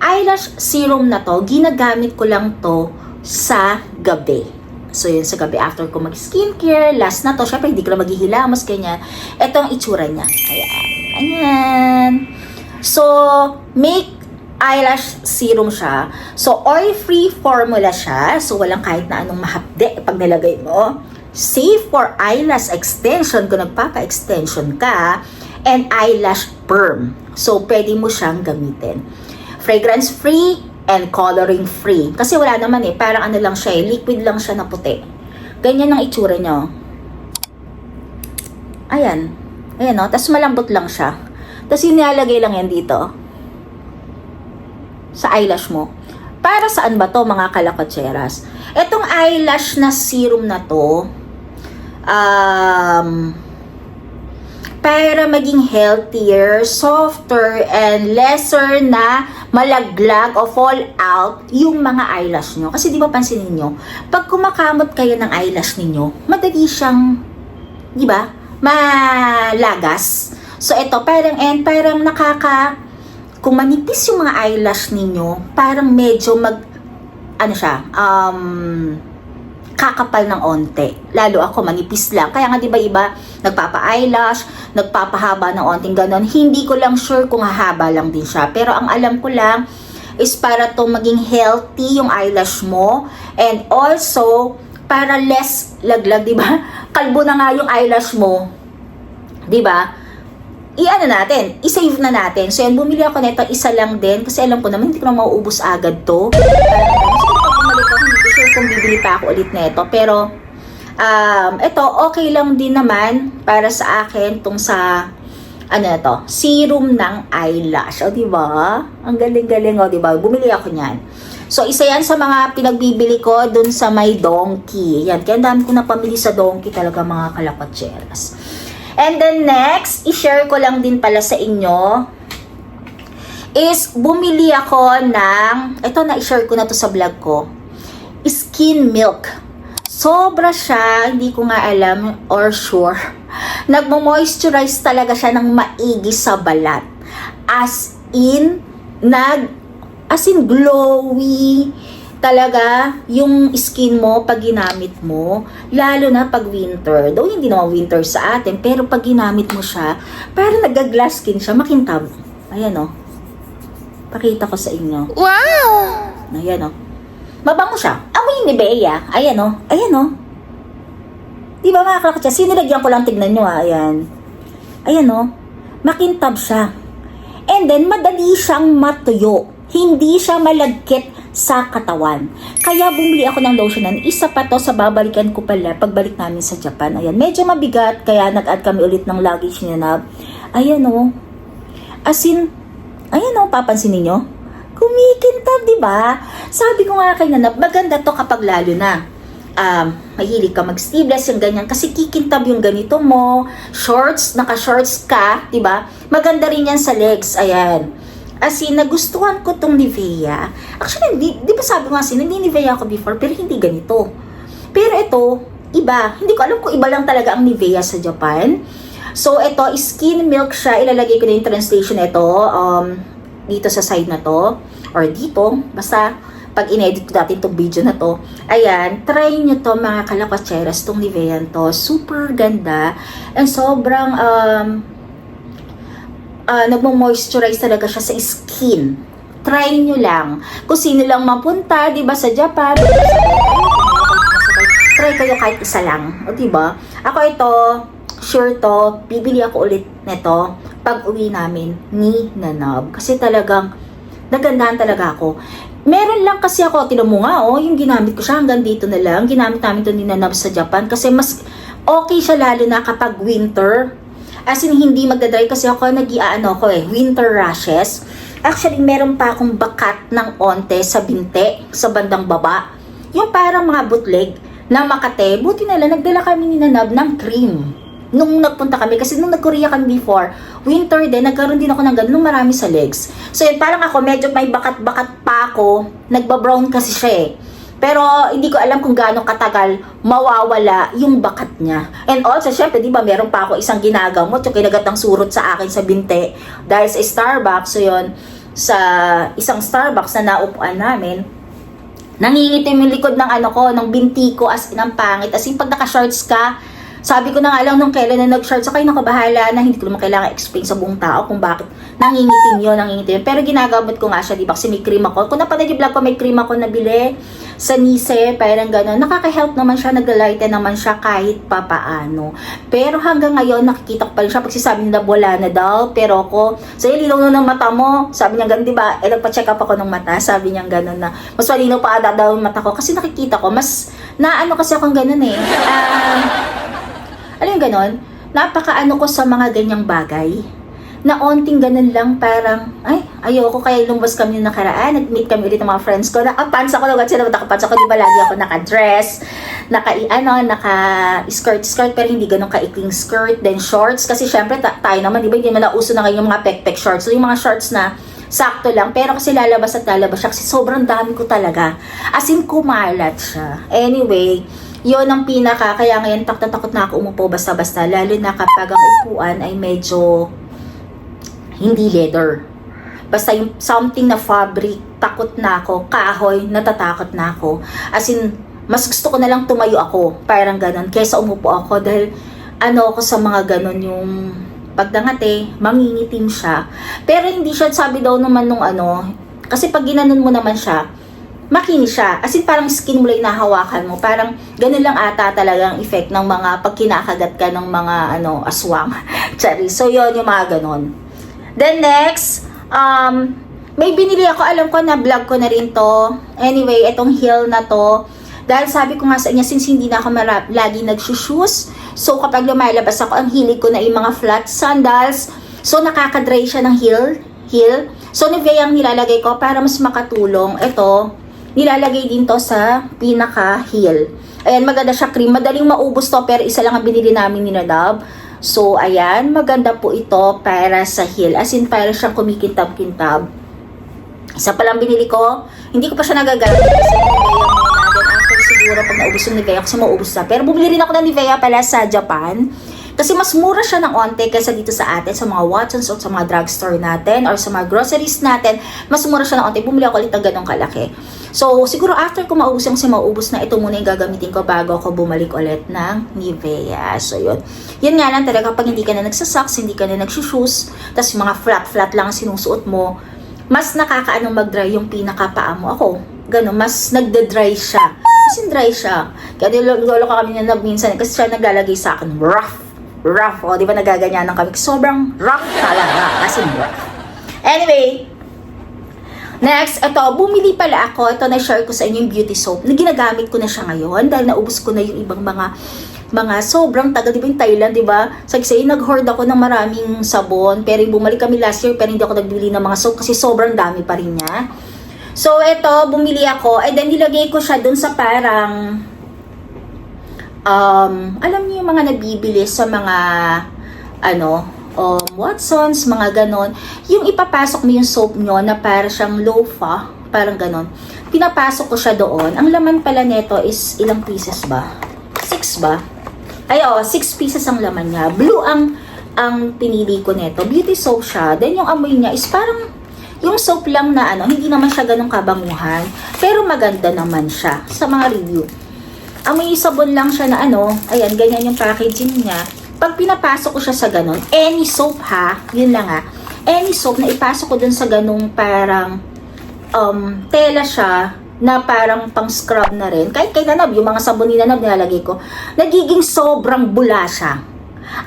eyelash serum na to, ginagamit ko lang to sa gabi. So, yun sa gabi after ko mag-skincare. Last na to. Syempre, hindi ko na maghihilamos, ganyan. Ito ang itsura niya. Ayan. Ayan. So, make eyelash serum siya. So, oil-free formula siya. So, walang kahit na anong mahapde pag nilagay mo. Safe for eyelash extension kung nagpapa-extension ka. And eyelash perm. So, pwede mo siyang gamitin. Fragrance-free and coloring-free. Kasi wala naman parang ano lang siya liquid lang siya na puti. Ganyan ang itsura niya. Ayan. Ayan o. Tapos malambot lang siya. Tapos nilalagay lang yan dito. Sa eyelash mo. Para saan ba to mga kalakotseras? Etong eyelash na serum na to, para maging healthier, softer, and lesser na malaglag o fall out yung mga eyelash nyo. Kasi di ba pansinin nyo, pag kumakamot kayo ng eyelash ninyo, madali siyang, di ba, malagas. So ito, parang kung manipis yung mga eyelash ninyo, parang medyo kakapal ng onte. Lalo ako, manipis lang. Kaya nga, di ba iba, nagpapa-eyelash, nagpapahaba ng onting ganon. Hindi ko lang sure kung hahaba lang din siya. Pero ang alam ko lang is para to maging healthy yung eyelash mo. And also, para less laglag, di ba? Kalbo na nga yung eyelash mo. Di ba? I-save na natin. So, yan, bumili ako nito, isa lang din. Kasi alam ko naman, hindi ko na mauubos agad to. Kung bibili pa ako ulit na ito. Pero, ito, okay lang din naman para sa akin tong sa, serum ng eyelash. O, diba? Ang galing-galing, o, diba? Bumili ako niyan. So, isa yan sa mga pinagbibili ko dun sa may Donkey. Yan, kaya dami ko na pamili sa Donkey talaga mga kalakotseras. And then next, i-share ko lang din pala sa inyo, is bumili ako ng, ito na-share ko na to sa vlog ko, skin milk. Sobra siya, hindi ko nga alam or sure. Nagmo-moisturize talaga siya ng maigi sa balat. As in glowy talaga yung skin mo pag ginamit mo. Lalo na pag winter. Though hindi naman winter sa atin, pero pag ginamit mo siya, parang nag-glass skin siya, makintab. Ayan o. Pakita ko sa inyo. Wow! Ayan o. Mabango siya. Amoy ni Bea. Ayan o. Ayan o. Di ba mga kalakotsa? Sinilagyan ko lang, tignan nyo ayan. Ayan o. Makintab siya. And then, madali siyang matuyo. Hindi siya malagkit sa katawan. Kaya bumili ako ng lotionan. Isa pa to sa babalikan ko pala pagbalik namin sa Japan. Ayan. Medyo mabigat. Kaya nag-add kami ulit ng luggage ni Nab. Ayan o. As in, ayan o. Papansin niyo? Kumikintab, di ba? Sabi ko nga kay Nanab, maganda to kapag lalo na mahilig ka mag-sleeveless, yung ganyan. Kasi kikintab yung ganito mo, shorts, naka-shorts ka, di ba? Maganda rin yan sa legs, ayan. As in, nagustuhan ko tong Nivea. Actually, di ba sabi ko nga hindi Nivea ako before, pero hindi ganito. Pero ito, iba. Hindi ko alam kung iba lang talaga ang Nivea sa Japan. So, ito, skin milk siya. Ilalagay ko na yung translation nito. Dito sa side na to, or dito, basta pag in-edit ko natin itong video na to, ayan, try nyo to mga kalakotseras, itong Nivea to, super ganda, and sobrang nagmo-moisturize talaga siya sa skin. Try nyo lang, kung sino lang mapunta, diba sa Japan, try kayo kahit isa lang, o diba, ako ito, sure to, bibili ako ulit nito pag uwi namin ni Nanab. Kasi talagang nagandahan talaga ako. Meron lang kasi ako, tinan mo nga, yung ginamit ko siya hanggang dito na lang. Ginamit namin ito ni Nanab sa Japan kasi mas okay siya lalo na kapag winter. As in, hindi magdadry kasi ako, winter rashes. Actually, meron pa akong bakat ng onte sa binte, sa bandang baba. Yung parang mga bootleg na Makate. Buti na lang, nagdala kami ni Nanab ng cream. Nung nagpunta kami, kasi nung nag-Korea kami before, winter din, nagkaroon din ako ng ganun marami sa legs. So yun, parang ako, medyo may bakat-bakat pa ako, nagba-brown kasi siya eh. Pero hindi ko alam kung gaano katagal mawawala yung bakat niya. And also, syempre, di ba, meron pa ako isang ginagamot, yung kinagat ng surot sa akin sa binte, dahil sa Starbucks. So yun, sa isang Starbucks na naupuan namin, nangingitim yung likod ng ano ko, ng binti ko, as in ang pangit. As in, pag naka-shorts ka, sabi ko na nga lang nung kailan na nag-shorts, okay, nakabahala na, hindi ko naman kailangan explain sa buong tao kung bakit nangingitim yun, nangingitim. Pero ginagamot ko nga siya, di ba? Kasi may cream ako. Kung napanood yung vlog ko, may cream ako nabili sa Nice, parang gano'n. Nakaka-help naman siya, nag-lighten naman siya kahit papaano. Pero hanggang ngayon, nakikita ko pa rin siya. Pagsasabi nila, wala na daw. Pero ako, sa'yo, linaw na ng mata mo. Sabi niya gano'n, di ba? Nagpa-check up ako ng mata. Sabi niya gano'n na, mas malinaw pa ata daw yung mata ko. Kasi nakikita ko, mas naano kasi akong gano'n eh. Alam yung ganon, napaka-ano ko sa mga ganyang bagay, na onting ganun lang parang, ay, ayoko, kaya lumabas kami yung nakaraan, nag-meet kami ulit ng mga friends ko, nakapants ako, agad sila nakapants ako, di ba lagi ako naka-dress, naka-skirt, pero hindi ganun kaikling skirt, then shorts, kasi syempre tayo naman, di ba, hindi naman nauso na ngayon yung mga pek-pek shorts, so yung mga shorts na sakto lang, pero kasi lalabas at lalabas siya, kasi sobrang dami ko talaga, as in kumalat siya. Anyway, yun ang pinaka, kaya ngayon takot na ako umupo basta-basta, lalo na kapag ang upuan ay medyo hindi leather. Basta yung something na fabric, takot na ako, kahoy, natatakot na ako. As in, mas gusto ko na lang tumayo ako, parang ganon, kaysa umupo ako, dahil ano ako sa mga ganon, yung pagdangate, mangingitim siya. Pero hindi siya, sabi daw naman nung ano, kasi pag ginanon mo naman siya, makinis siya. As in, parang skin mo lang nahawakan mo. Parang ganun lang ata talagang effect ng mga pag kinakagat ka ng mga aswang. Sorry. So, yun yung mga ganun. Then next, may binili ako. Alam ko na vlog ko na rin to. Anyway, itong heel na to. Dahil sabi ko nga sa inyo, since hindi na ako lagi nagsushoes. So, kapag lumalabas ako, ang hilig ko na yung mga flat sandals. So, nakaka-dry siya ng heel. So, Nivea ang nilalagay ko para mas makatulong. Ito, nilalagay din to sa pinaka-heel. Ayan, maganda siya cream. Madaling maubos to, pero isa lang ang binili namin ni Nadab. So, ayan, maganda po ito para sa heel. As in, para siyang kumikintab-kintab. Isa pa lang binili ko. Hindi ko pa siya nagagamit kasi Nivea muna. Then after siguro pag naubos yung Nivea, kasi maubos na. Pero bumili rin ako ng Nivea pala sa Japan. Kasi mas mura siya ng onte kaysa dito sa atin, sa mga Watsons o sa mga drugstore natin or sa mga groceries natin. Mas mura siya ng onte. Bumili ako ulit ng ganong kalaki. So, siguro after ko maubos yung maubos na, ito muna yung gagamitin ko bago ako bumalik ulit ng Nivea. So, yun. Yun nga lang talaga kapag hindi ka na nagsasocks, hindi ka na nagsushoes, tapos yung mga flat lang sinusuot mo, mas nakakaanong mag-dry yung pinakapaa mo. Ako, gano'n, mas nagda-dry siya. Kasi dry siya. Kaya lolo ka kami na minsan, kasi siya naglalagay sa akin, rough, o di ba nagaganyan ng kami, sobrang rough talaga, kasi rough. Anyway, next, ito, bumili pala ako, ito na-share ko sa inyo yung beauty soap, na ginagamit ko na siya ngayon, dahil naubos ko na yung ibang mga sobrang tagal, di ba yung Thailand, di ba? Say, nag-hoard ako ng maraming sabon, pero bumalik kami last year, pero hindi ako nagbili ng mga soap, kasi sobrang dami pa rin niya. So, ito, bumili ako, and then nilagay ko siya dun sa parang, alam niyo yung mga nabibili sa mga Watsons, mga ganon, yung ipapasok mo yung soap nyo na para siyang loafa, parang ganon, pinapasok ko siya doon. Ang laman pala neto is ilang pieces ba? 6 ba? Ay, 6 pieces ang laman niya. Blue ang pinili ko neto. Beauty soap siya. Then yung amoy niya is parang yung soap lang na hindi naman siya ganong kabanguhan, pero maganda naman siya sa mga review. Amoy sabon lang siya na ayan, ganyan yung packaging niya. Pag pinapasok ko siya sa ganon, any soap yun lang any soap na ipasok ko dun sa ganong parang tela siya, na parang pang scrub na rin. Kahit kay Nanab, yung mga sabon ni Nanab nilalagay ko, nagiging sobrang bula siya.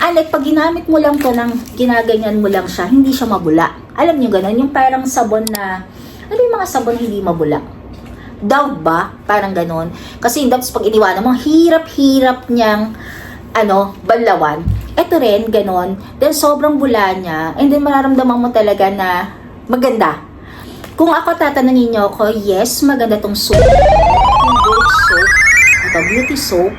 Like, pag ginamit mo lang to ng ginaganyan mo lang siya, hindi siya mabula. Alam niyo ganon, yung parang sabon na, yung mga sabon hindi mabula? Dove ba? Parang ganon. Kasi yung Dove, pag iniwanan mo, hirap-hirap niyang, banlawan. Ito rin, ganon. Then, sobrang bula niya. And then, mararamdaman mo talaga na maganda. Kung ako tatanungin niyo ako, yes, maganda tong soap. Yung gold soap. Ito, beauty soap.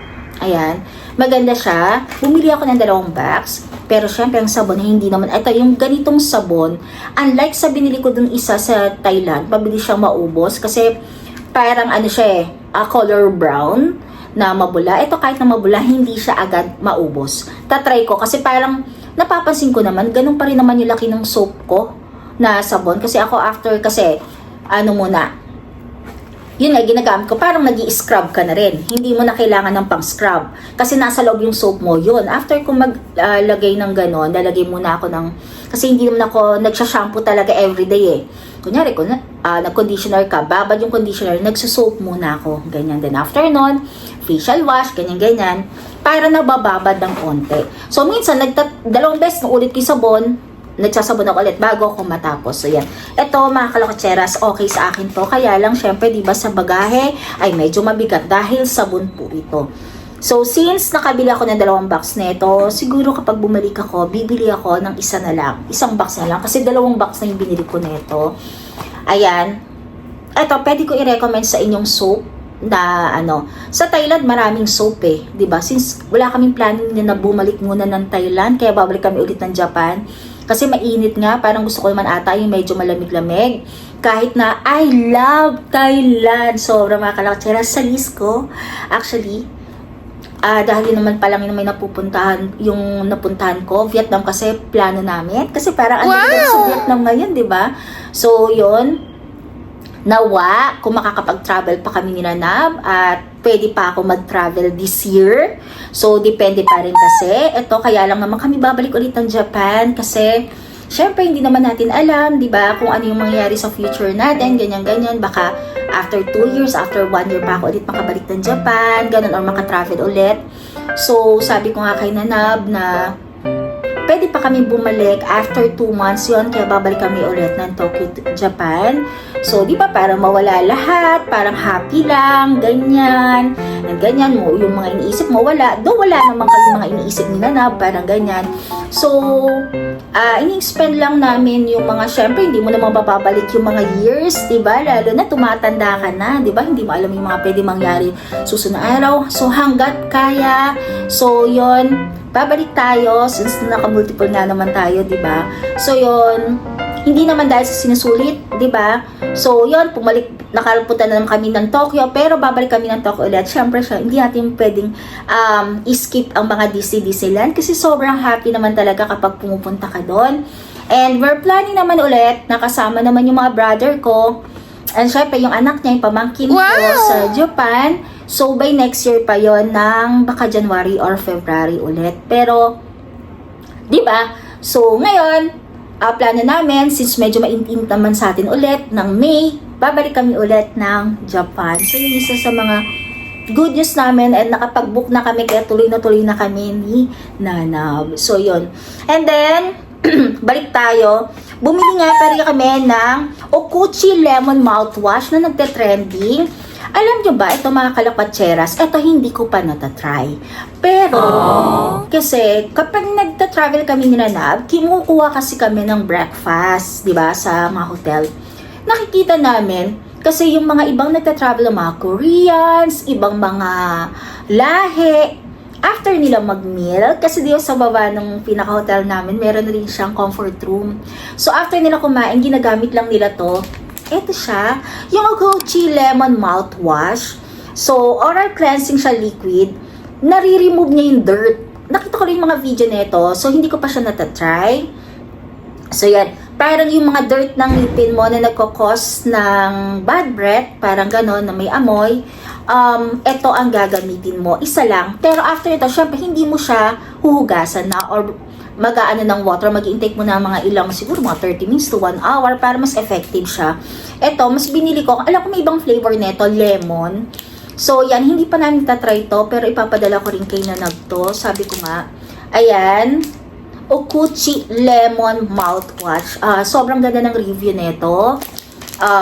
Ayan. Maganda siya. Bumili ako ng 2 box. Pero syempre, ang sabon, hindi naman. Ito, yung ganitong sabon, unlike sa binili ko dun isa sa Thailand, mabilis siyang maubos. Kasi, parang siya color brown na mabula. Ito kahit na mabula, hindi siya agad maubos. Tatry ko kasi parang napapansin ko naman, ganun pa rin naman yung laki ng soap ko na sabon. Kasi ako after, kasi muna, yun nga, ginagamit ko, parang nag-i-scrub ka na rin. Hindi mo na kailangan ng pang-scrub. Kasi nasa loob yung soap mo, yun. After ko maglagay ng gano'n, lalagay muna ako ng, kasi hindi naman ako nagsha-shampoo talaga everyday eh. Kunyari, kung nag-conditioner ka, babad yung conditioner, nagsusoap muna ako. Ganyan. Then after nun, facial wash, ganyan-ganyan. Para nabababad ng konti. So, minsan, dalawang beses na ulit ko yung sabon, nagsasabon ako ulit bago ako matapos. So, yan. Ito, mga kalokatseras, okay sa akin to. Kaya lang, syempre, diba, sa bagahe, ay medyo mabigat dahil sabon po ito. So, since nakabili ako ng 2 box na ito, siguro kapag bumalik ako, bibili ako ng isa na lang. Isang box na lang. Kasi 2 box na yung binili ko na ito. Ayan. Ito, pwede ko i-recommend sa inyong soap na sa Thailand maraming soap eh, 'di ba? Since wala kaming planning na bumalik muna ng Thailand, kaya babalik kami ulit ng Japan. Kasi mainit nga, parang gusto ko naman ata yung medyo malamig-lamig. Kahit na I love Thailand. Sobrang mga kalaktsera sa list ko. Actually, dahil yun naman palang yung may napuntahan ko, Vietnam kasi plano namin. Kasi parang sa Vietnam ngayon, 'di ba? So, yun. Nawa, kung makakapag-travel pa kami ni Nanab at pwede pa ako mag-travel this year. So, depende pa rin kasi. Ito, kaya lang naman kami babalik ulit ng Japan kasi syempre, hindi naman natin alam, di ba, kung ano yung mangyayari sa future natin, ganyan-ganyan. Baka after 2 years, after 1 year pa ako ulit makabalik ng Japan, ganun, or makatravel ulit. So, sabi ko nga kay Nanab na pwede pa kami bumalik after 2 months yun, kaya babalik kami ulit ng Tokyo, Japan. So, di ba, parang mawala lahat, parang happy lang, ganyan, ganyan mo, yung mga iniisip mo, wala. Though wala naman kami mga iniisip ni Nanab, parang ganyan. So, ini-spend lang namin yung mga, syempre, hindi mo naman mapapabalik yung mga years, di ba? Lalo na tumatanda ka na, di ba? Hindi mo alam yung mga pwede mangyari susunod na araw. So, hanggat kaya, so, yon babalik tayo, since naka-multiple na naman tayo, di ba? So, yon hindi naman dahil sa sinusulit, di ba? So, yon nakaliputan na naman kami ng Tokyo, pero babalik kami ng Tokyo ulit. Siyempre, hindi natin pwedeng skip ang mga Disneyland kasi sobrang happy naman talaga kapag pumupunta ka doon. And we're planning naman ulit, nakasama naman yung mga brother ko, and syempre, yung anak niya, yung pamangkin ko sa Japan. So, by next year pa yon ng baka January or February ulit. Pero, di ba? So, ngayon, plano namin, since medyo mainit naman sa atin ulit, ng May, babalik kami ulit ng Japan. So, yun isa sa mga good news namin and nakapag-book na kami, kaya tuloy na kami ni Nanab. So, yun. And then, balik tayo. Bumili nga pa rin kami ng Okuchi Lemon Mouthwash na nagte-trending. Alam nyo ba, ito mga kalapatseras, ito hindi ko pa natatry. Pero, kasi kapag nagta-travel kami ni Nanab, kinukuha kasi kami ng breakfast, di ba, sa mga hotel. Nakikita namin, kasi yung mga ibang nagta-travel, mga Koreans, ibang mga lahi, after nila mag-meal, kasi di sa baba ng pinaka-hotel namin, meron na rin siyang comfort room. So, after nila kumain, ginagamit lang nila to. Ito siya, yung Okuchi Lemon Mouthwash. So, oral cleansing siya liquid. Nare-remove niya yung dirt. Nakita ko rin yung mga video nito. So, hindi ko pa siya natatry. So, yan. Parang yung mga dirt ng ngipin mo na nagkakos ng bad breath, parang ganon, na may amoy. Ito ang gagamitin mo. Isa lang. Pero after ito, syempre, hindi mo siya huhugasan na or mag-aano ng water, mag-intake mo na mga ilang, siguro mga 30 minutes to 1 hour para mas effective siya. Ito, mas binili ko, alam ko may ibang flavor nito, lemon. So, yan, hindi pa namin tatry to, pero ipapadala ko rin kay Nanab to. Sabi ko nga, ayan, Okuchi Lemon Mouthwash. Sobrang ganda ng review nito.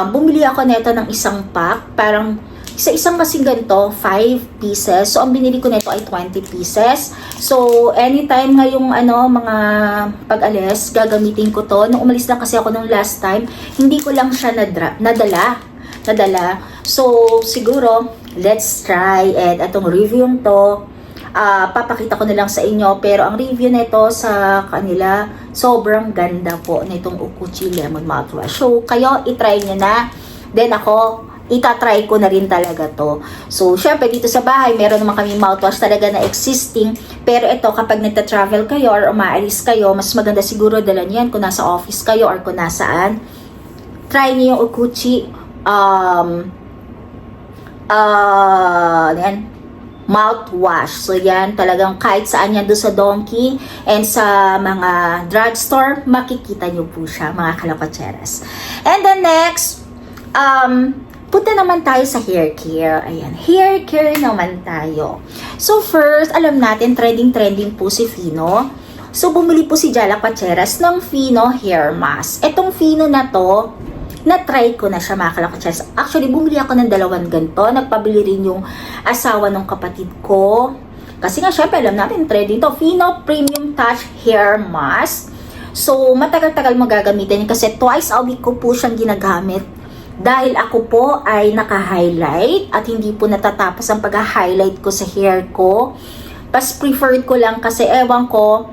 Bumili ako nito ng isang pack, parang isa-isang kasing ganito, 5 pieces. So, ang binili ko nito ay 20 pieces. So, anytime ngayong mga pag-alis, gagamitin ko to. Nung umalis lang kasi ako nung last time, hindi ko lang siya nadala. So, siguro, let's try. And itong review to, papakita ko na lang sa inyo. Pero ang review nito sa kanila, sobrang ganda po nitong Okuchi Lemon Mouthwash. So, kayo, itry nyo na. Then ako, itatry ko na rin talaga to. So, syempre, dito sa bahay, meron naman kami mouthwash talaga na existing. Pero ito, kapag nagta-travel kayo or umaalis kayo, mas maganda siguro dala niyan kung nasa office kayo or kung nasaan. Try niyo yung Okuchi Yan, mouthwash. So yan, talagang kahit saan yan doon sa Donkey and sa mga drugstore, makikita nyo po siya, mga kalapatseras. And then next, punta naman tayo sa hair care. Ayan, hair care naman tayo. So first, alam natin, trending po si Fino. So bumili po si Jala Pacheras ng Fino hair mask. Etong Fino na to, na-try ko na siya, mga kalapatseras. Actually, bumili ako ng 2 ganito. Nagpabili rin yung asawa ng kapatid ko. Kasi nga, syempre, alam natin, trending to. Fino Premium Touch Hair Mask. So, matagal-tagal mo gagamitin kasi twice a week ko po siyang ginagamit. Dahil ako po ay naka-highlight at hindi po natatapos ang pag-highlight ko sa hair ko. Mas preferred ko lang kasi ewan ko,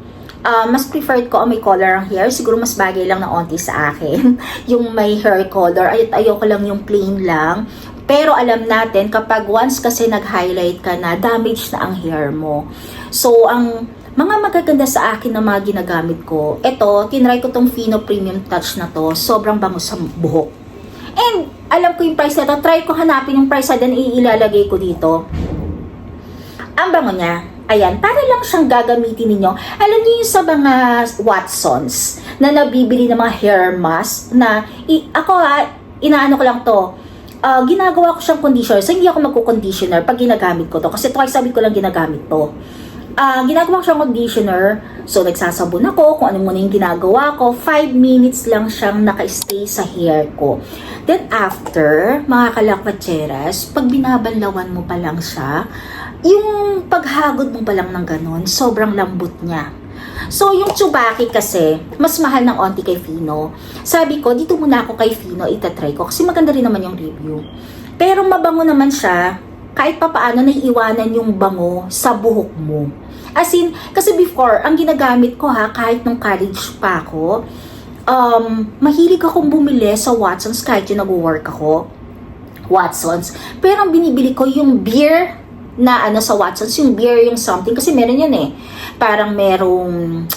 mas preferred ko ang may color ang hair. Siguro mas bagay lang na onti sa akin yung may hair color. Ayoko lang yung plain lang. Pero alam natin, kapag once kasi nag-highlight ka na, damage na ang hair mo. So, ang mga magaganda sa akin na mga ginagamit ko, ito, tinry ko tong Fino Premium Touch na to. Sobrang bango sa buhok. And, alam ko yung price na to. Try ko hanapin yung price na din ilalagay ko dito. Ang bango niya. Ayan, para lang siyang gagamitin ninyo. Alam niyo yung sa mga Watsons na nabibili ng mga hair mask na, inaano ko lang to. Ginagawa ko siyang conditioner. So, hindi ako magko-conditioner pag ginagamit ko to. Kasi twice a week ko lang ginagamit to. Ginagawa ko siyang conditioner. So, nagsasabon ako kung ano muna yung ginagawa ko. 5 minutes lang siyang naka-stay sa hair ko. Then after, mga kalapatseras, pag binabanlawan mo pa lang siya, yung paghagod mo pa lang ng ganon, sobrang lambot niya. So, yung Tsubaki kasi, mas mahal ng onti kay Fino. Sabi ko, dito muna ako kay Fino, itatry ko. Kasi maganda rin naman yung review. Pero mabango naman siya, kahit pa paano naiiwanan yung bango sa buhok mo. As in, kasi before, ang ginagamit ko kahit nung college pa ako, mahilig akong bumili sa Watsons kahit yung nag-work ako. Watsons. Pero ang binibili ko yung beer na sa Watsons, yung beer, yung something, kasi meron yan parang merong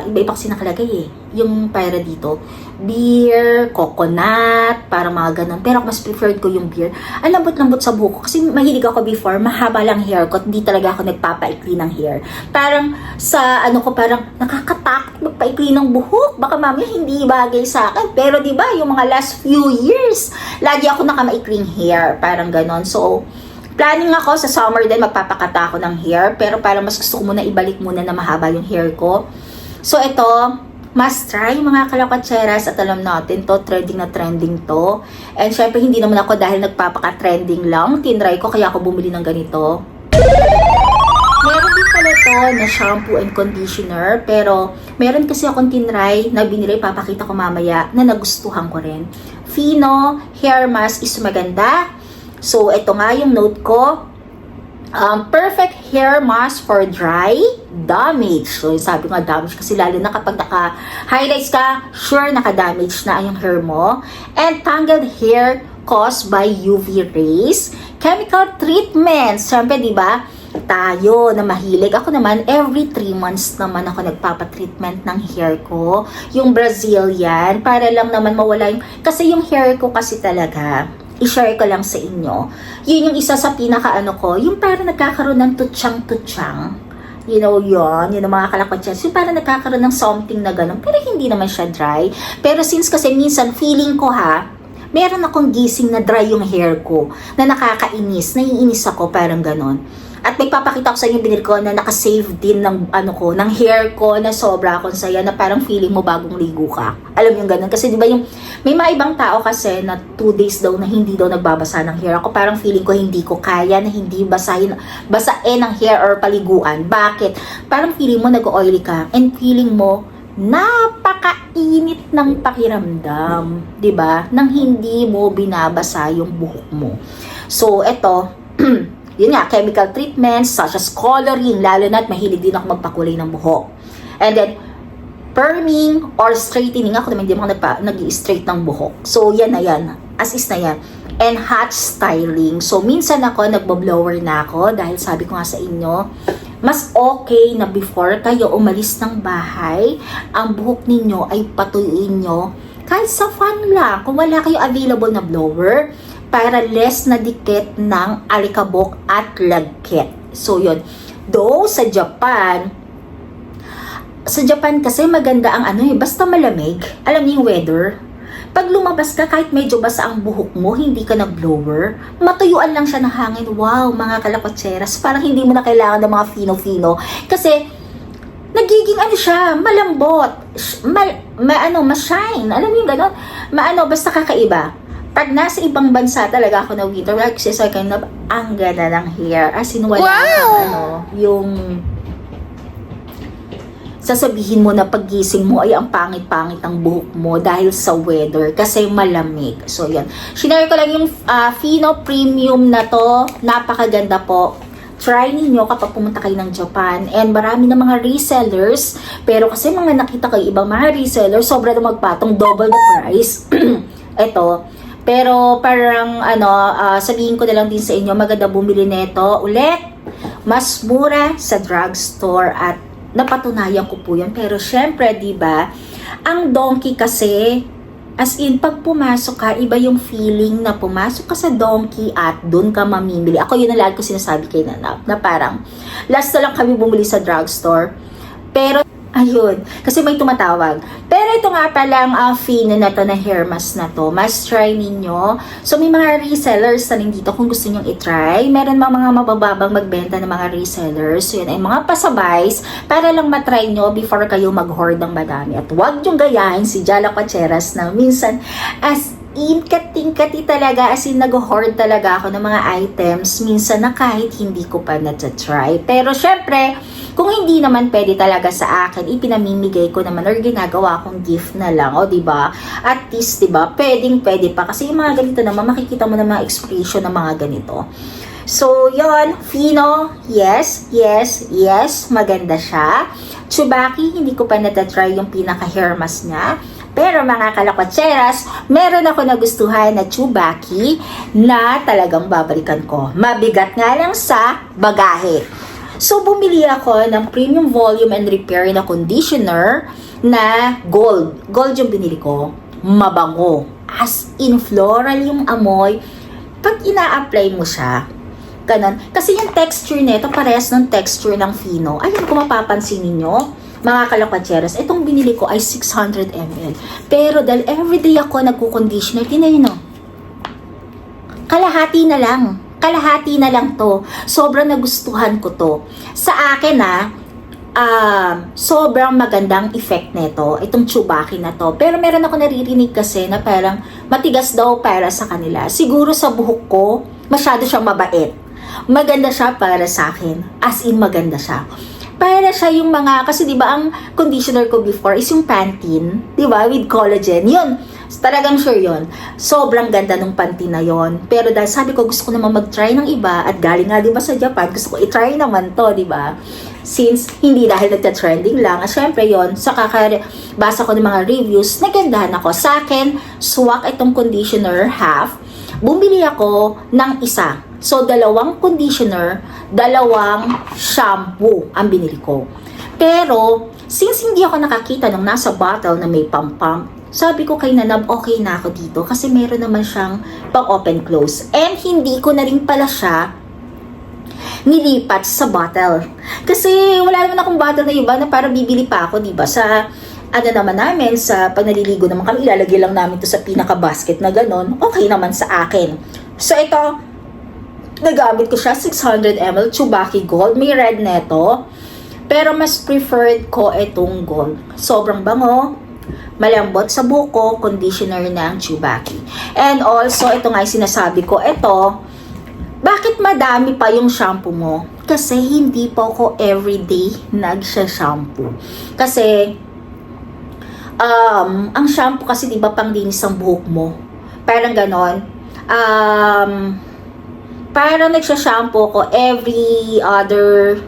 iba-iba kasi nakalagay yung para dito, beer, coconut, parang mga ganun, pero mas preferred ko yung beer. Ang lambot-lambot sa buhok ko kasi mahilig ako before, mahaba lang hair ko, hindi talaga ako nagpapaikli ng hair. Parang sa parang nakakatakot magpaikli ng buhok, baka mamaya hindi bagay sa akin, pero di ba yung mga last few years lagi ako nakamaikling hair, parang ganon. So planning ako sa summer din magpapakata ako ng hair, pero parang mas gusto ko muna ibalik muna na mahaba yung hair ko. So ito, must try mga kalapatseras, at alam natin to, trending na trending to. And syempre hindi naman ako dahil nagpapaka-trending lang, tinry ko kaya ako bumili ng ganito. Meron din pala to na shampoo and conditioner, pero meron kasi akong tinry na binili, papakita ko mamaya, na nagustuhan ko rin. Fino hair mask is maganda. So, ito nga yung note ko. Perfect hair mask for dry damage. So, sabi ko nga damage kasi lalo na kapag naka-highlights ka, sure naka-damage na yung hair mo. And tangled hair caused by UV rays. Chemical treatments. Siyempre, di ba? Tayo na mahilig. Ako naman, every 3 months naman ako nagpapatreatment ng hair ko. Yung Brazilian, para lang naman mawala yung... Kasi yung hair ko kasi talaga, i-share ko lang sa inyo. Yun yung isa sa pinaka-ano ko, yung parang nagkakaroon ng tutsang-tutsang. You know yun, yun ang mga kalapatseras. Yung parang nagkakaroon ng something na gano'n. Pero hindi naman siya dry. Pero since kasi minsan, feeling ko meron akong gising na dry yung hair ko. Na nakakainis. Naiinis ako, parang gano'n. At may papakita ko sa inyo, binili ko na nakasave din ng ng hair ko na sobra akong saya, na parang feeling mo bagong ligo ka. Alam yung ganun. Kasi di ba yung, may mga ibang tao kasi na 2 days daw na hindi daw nagbabasa ng hair. Ako parang feeling ko hindi ko kaya na hindi basain ng hair or paliguan. Bakit? Parang feeling mo nag-oily ka and feeling mo napakainit ng pakiramdam. Di ba? Nang hindi mo binabasa yung buhok mo. So, eto, yun nga, chemical treatments such as coloring, lalo na't mahilig din ako magpakulay ng buhok. And then, perming or straightening, ako naman hindi ako nag-i-straight ng buhok. So, yan na yan. As is na yan. And hot styling. So, minsan ako, nagbo-blower na ako dahil sabi ko nga sa inyo, mas okay na before kayo umalis ng bahay, ang buhok ninyo ay patuyuin nyo kahit sa fan lang. Kung wala kayo available na blower, para less na dikit ng alikabok at lagkit. So, yun. Though, sa Japan kasi maganda ang basta malamig. Alam niyo yung weather? Pag lumabas ka, kahit medyo basa ang buhok mo, hindi ka nag-blower, matuyuan lang siya ng hangin. Wow, mga kalakotseras, parang hindi mo na kailangan ng mga fino-fino. Kasi, nagiging siya, malambot, ma-shine. Alam mo yung gano'n? Basta kakaiba. Pag nasa ibang bansa talaga ako na winter, like siya kind of, ang ganda ng hair. As in, wala yung sasabihin mo na paggising mo ay ang pangit-pangit ang buhok mo dahil sa weather kasi malamig. So, yan. Shinare ko lang yung Fino Premium na to. Napakaganda po. Try ninyo kapag pumunta kayo ng Japan. And marami na mga resellers. Pero kasi mga nakita ko ibang mga resellers, sobra na magpatong, double the price. Ito. Pero parang sabihin ko na lang din sa inyo, maganda bumili nito ulit. Mas mura sa drugstore at napatunayan ko po yun. Pero syempre, di ba, ang Donkey kasi, as in, pag pumasok ka, iba yung feeling na pumasok ka sa Donkey at doon ka mamimili. Ako yun na lagi ko sinasabi kay Nanap, na parang, last na lang kami bumili sa drugstore. Pero, ayun, kasi may tumatawag. Pero ito nga palang Fino na to, na hair mask na to, must try ninyo. So may mga resellers na rin dito kung gusto nyong itry. Meron mga mabababang magbenta ng mga resellers. So yun ay mga pasabays para lang matry nyo before kayo mag-hoard ng madami. At huwag nyong gayahin si Jala Quacheras na minsan as in kating-kati talaga, as in nag-hoard talaga ako ng mga items minsan na kahit hindi ko pa na-try. Pero syempre, kung hindi naman pwede talaga sa akin, ipinamimigay ko naman or ginagawa kong gift na lang, o diba? At least, diba, pwede pa. Kasi yung mga ganito naman, makikita mo na mga expression ng mga ganito. So, yon Fino, yes, maganda siya. Tsubaki, hindi ko pa natatry yung pinaka-hair mask niya. Pero mga kalakotseras, meron ako nagustuhan na Tsubaki na talagang babalikan ko. Mabigat nga lang sa bagahe. So, bumili ako ng Premium Volume and Repair na conditioner na gold. Gold yung binili ko. Mabango. As in, floral yung amoy. Pag ina-apply mo siya, ganon. Kasi yung texture nito, parehas ng texture ng Fino. Ayun, kung mapapansin ninyo, mga kalakotseras, itong binili ko ay 600 ml. Pero dahil everyday ako nagko-conditioner, tinayin no. Kalahati na lang to. Sobrang nagustuhan ko to. Sa akin sobrang magandang effect nito, itong Tsubaki na to. Pero meron ako naririnig kasi na parang matigas daw para sa kanila. Siguro sa buhok ko, masyado siyang mabait. Maganda siya para sa akin. As in, maganda siya. Para siya yung mga, kasi diba ang conditioner ko before is yung Pantene, diba, with collagen. Yun, talagang sure yun. Sobrang ganda nung Pantene na yun. Pero dahil sabi ko, gusto ko naman mag-try ng iba, at galing nga diba sa Japan, gusto ko i-try naman to, diba? Since, hindi dahil nagta-trending lang. At syempre yun, sa basa ko ng mga reviews, nagandahan ako. Sa akin, swak itong conditioner half. Bumili ako ng isa. So, 2 conditioner, 2 shampoo ang binili ko. Pero, since hindi ako nakakita nung nasa bottle na may pump-pump, sabi ko kay Nanab, okay na ako dito kasi meron naman siyang pang-open close. And hindi ko na rin pala siya nilipat sa bottle. Kasi wala naman akong bottle na iba na para bibili pa ako, diba? Sa naman namin, sa pag naliligo naman kami, ilalagay lang namin to sa pinaka-basket na ganon, okay naman sa akin. So, ito, nagamit ko siya, 600 ml, Tsubaki Gold. May red neto. Pero mas preferred ko itong gold. Sobrang bango, malambot sa buko, conditioner ng Tsubaki. And also, ito nga yung sinasabi ko, ito, bakit madami pa yung shampoo mo? Kasi hindi po ako everyday nagsha-shampoo. Kasi, ang shampoo kasi diba panglinis ng buhok mo? Parang ganon. Parang nagsha-shampoo ko every other,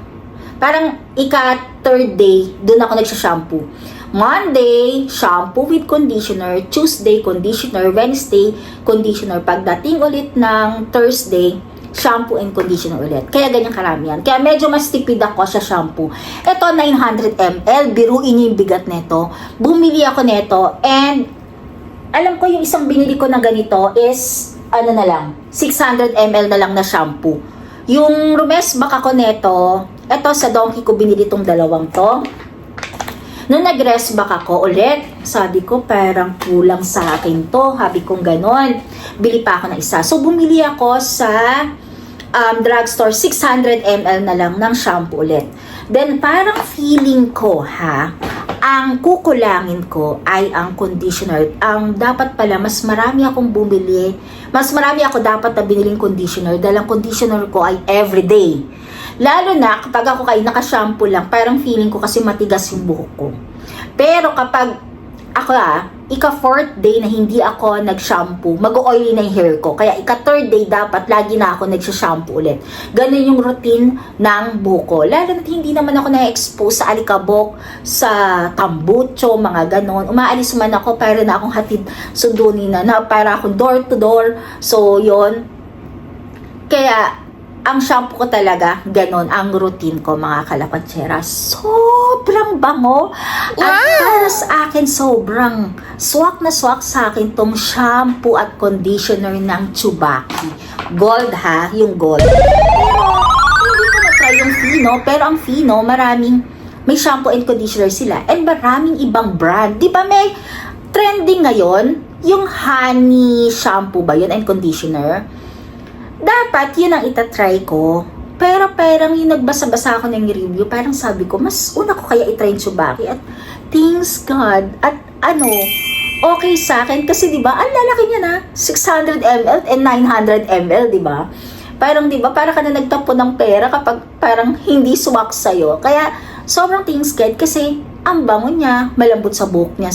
parang ika-3rd day, dun ako nagsha-shampoo. Monday, shampoo with conditioner. Tuesday, conditioner. Wednesday, conditioner. Pagdating ulit ng Thursday, shampoo and conditioner ulit. Kaya ganyan karami yan. Kaya medyo mas tipid ako sa shampoo. Ito, 900 ml. Biruin niyo yung bigat nito. Bumili ako nito and alam ko yung isang binili ko na ganito is ano na lang, 600 ml na lang na shampoo. Yung rumesbak ako neto, eto sa Donkey ko binili tong dalawang to. Nung nag-resback ako ulit, sabi ko parang kulang sa akin to. Habi kong ganon. Bili pa ako ng isa. So bumili ako sa drugstore, 600 ml na lang ng shampoo ulit. Then parang feeling ko ang kukulangin ko ay ang conditioner. Ang dapat pala, mas marami akong bumili. Mas marami ako dapat na biniling conditioner dahil ang conditioner ko ay everyday. Lalo na kapag ako naka-shampoo lang, parang feeling ko kasi matigas yung buhok ko. Pero kapag ako ika-4th day na hindi ako nag-shampoo, mag-oily na yung hair ko. Kaya ika-3rd day dapat lagi na ako nag-shampoo ulit. Ganun yung routine ng buhok ko. Lalo na hindi naman ako na-expose sa alikabok, sa tambucho, mga ganon. Umaalis man ako, para na akong hatid sundunin na para akong door to door. So, yon. Kaya, ang shampoo ko talaga, ganon ang routine ko, mga kalapatsera. Sobrang bango. Wow! At para sa akin, sobrang swak na swak sa akin tong shampoo at conditioner ng Tsubaki. Gold yung gold. Pero, hindi ko na-try yung Fino, pero ang Fino, may shampoo and conditioner sila. And maraming ibang brand. Di ba may trending ngayon? Yung honey shampoo ba yun and conditioner? Dapat, yun ang itatry ko. Pero parang yung nagbasa-basa ako ng review, parang sabi ko, mas una ko kaya itry yung Tsubaki. At thanks God. At okay sa akin. Kasi diba, ang lalaki niya na. 600 ml and 900 ml, diba? Parang diba, para ka na nagtapo ng pera kapag parang hindi suwak sa'yo. Kaya, sobrang thanks God kasi ang bango niya, malambot sa buhok niya,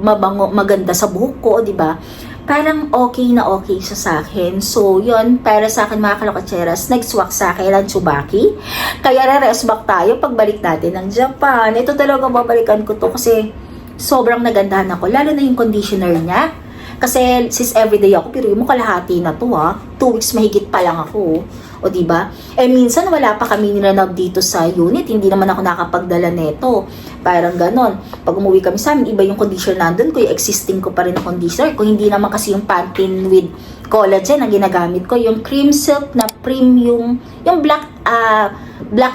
mabango, maganda sa buhok ko, diba? Parang okay na okay siya sa akin. So, yun, para sa akin mga kalokatseras, nag-swak sa akin ang Tsubaki. Kaya re-resback tayo pagbalik natin ng Japan. Ito talaga babalikan ko to kasi sobrang nagandahan ako. Lalo na yung conditioner niya. Kasi since everyday ako, pero yung kalahati na to 2 weeks mahigit pa lang ako. O diba? Eh minsan wala pa kami nilanag dito sa unit, hindi naman ako nakapagdala neto. Parang ganon. Pag umuwi kami sa amin, iba yung conditioner nandun ko, yung existing ko pa rin na conditioner. Kung hindi naman kasi yung Pantene with collagen ang ginagamit ko, yung cream silk na premium, yung black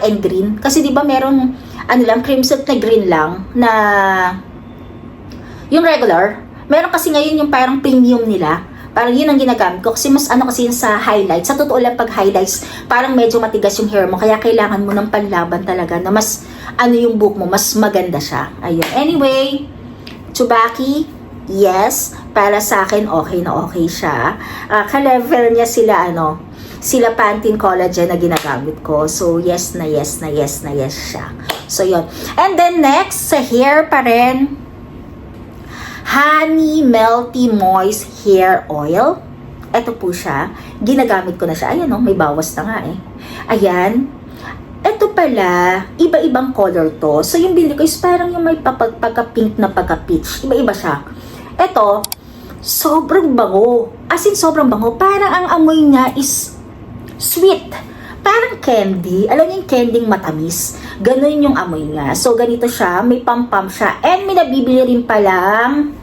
and green. Kasi diba meron, cream silk na green lang, na yung regular. Meron kasi ngayon yung parang premium nila. Parang yun ang ginagamit ko. Kasi mas kasi yun sa highlights. Sa totoo lang pag highlights, parang medyo matigas yung hair mo. Kaya kailangan mo ng panlaban talaga na mas, yung buhok mo, mas maganda siya. Ayun. Anyway, Tsubaki, yes. Para sa akin, okay na okay siya. Ka-level niya sila Pantene Collagen na ginagamit ko. So, yes na yes na yes na yes siya. So, yun. And then next, sa hair pa rin, Honey Melty Moist Hair Oil. Ito po siya. Ginagamit ko na siya. Ayan may bawas na nga Ayan. Ito pala, iba-ibang color to. So yung binili ko is parang yung may pagka-pink na pagka-peach. Iba-iba siya. Ito, sobrang bango. As in, sobrang bango. Parang ang amoy niya is sweet. Parang candy. Alam niyo yung candyng matamis. Ganun yung amoy niya. So, ganito siya. May pam-pam siya. And may nabibili rin palang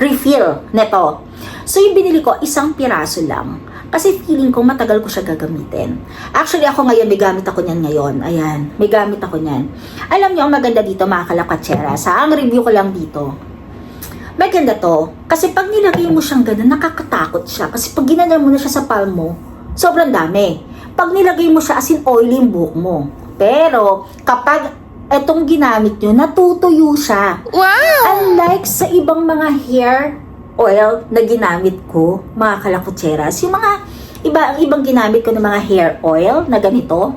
refill neto. So, yung binili ko, isang piraso lang. Kasi feeling ko, matagal ko siya gagamitin. Actually, ako ngayon, may gamit ako niyan ngayon. Ayan, may gamit ako niyan. Alam niyo, ang maganda dito, mga kalakatsera. Ang review ko lang dito. Maganda to. Kasi pag nilagay mo siyang ganun, nakakatakot siya. Kasi pag ginanyan mo na siya sa palm mo, sobrang dami. Pag nilagay mo siya, as in oily yung buhok mo. Pero, kapag etong ginamit nyo, natutuyo siya. Wow! Unlike sa ibang mga hair oil na ginamit ko, mga kalakutseras, yung mga ibang ginamit ko ng mga hair oil na ganito,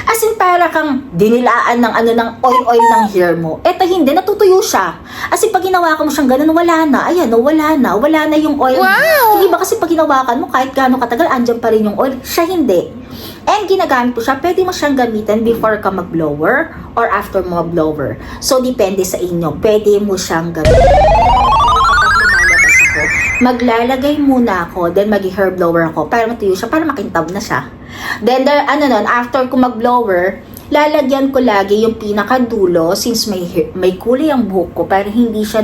as in para kang dinilaan ng oil ng hair mo. Eto hindi, natutuyo siya. As in pag hinawakan mo siyang ganun, wala na. Ayan, wala na yung oil. Wow! Hindi ba kasi pag hinawakan mo, kahit gaano katagal, andyan pa rin yung oil. Siya hindi. And ginagamit ko siya, pwede mo siyang gamitin before ka mag-blower or after mo mag-blower. So, depende sa inyo. Pwede mo siyang gamitin. Maglalagay muna ako, then mag-hair blower ako para matuyo siya, para makintab na siya. Then, after ko mag-blower, lalagyan ko lagi yung pinakadulo since may kulay ang buhok ko para hindi siya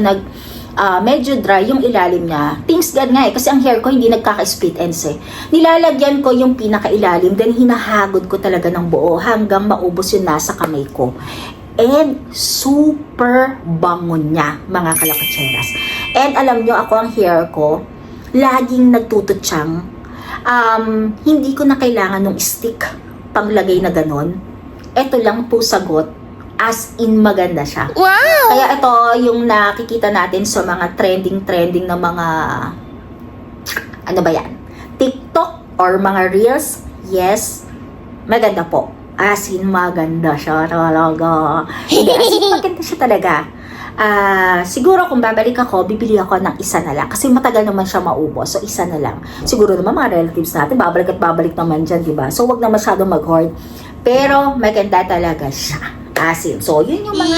medyo dry yung ilalim niya. Things God nga kasi ang hair ko hindi nagkaka-split ends eh. Nilalagyan ko yung pinakailalim, then hinahagod ko talaga ng buo hanggang maubos yung nasa kamay ko. And super bango niya, mga kalakatseras. And alam nyo, ako ang hair ko, laging nagtututsang. Hindi ko na kailangan ng stick panglagay na ganon. Ito lang po sagot. As in, maganda siya. Wow! Kaya ito yung nakikita natin sa mga trending na mga, ano ba yan? TikTok or mga Reels. Yes, maganda po. As in, maganda siya talaga. Hindi, as in, maganda siya talaga. Siguro kung babalik ako, bibili ako ng isa na lang. Kasi matagal naman siya maubos. So, isa na lang. Siguro naman mga relatives natin, babalik at babalik naman dyan, diba? So, wag na masyado mag-hoard. Pero, maganda talaga siya. Asin. So, yun yung mga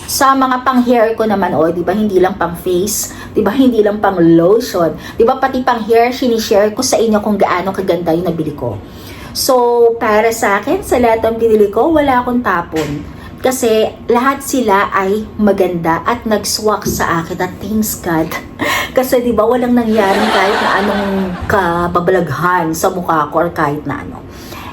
sa mga pang hair ko naman, di ba? Hindi lang pang face, di ba? Hindi lang pang lotion, di ba? Pati pang hair, sinishare ko sa inyo kung gaano kaganda yung nabili ko. So, para sa akin, sa lahat ng binili ko, wala akong tapon. Kasi lahat sila ay maganda at nag-swak sa akin at thanks God. Kasi di ba walang nangyari kahit na anong kababalaghan sa mukha ko or kahit na ano.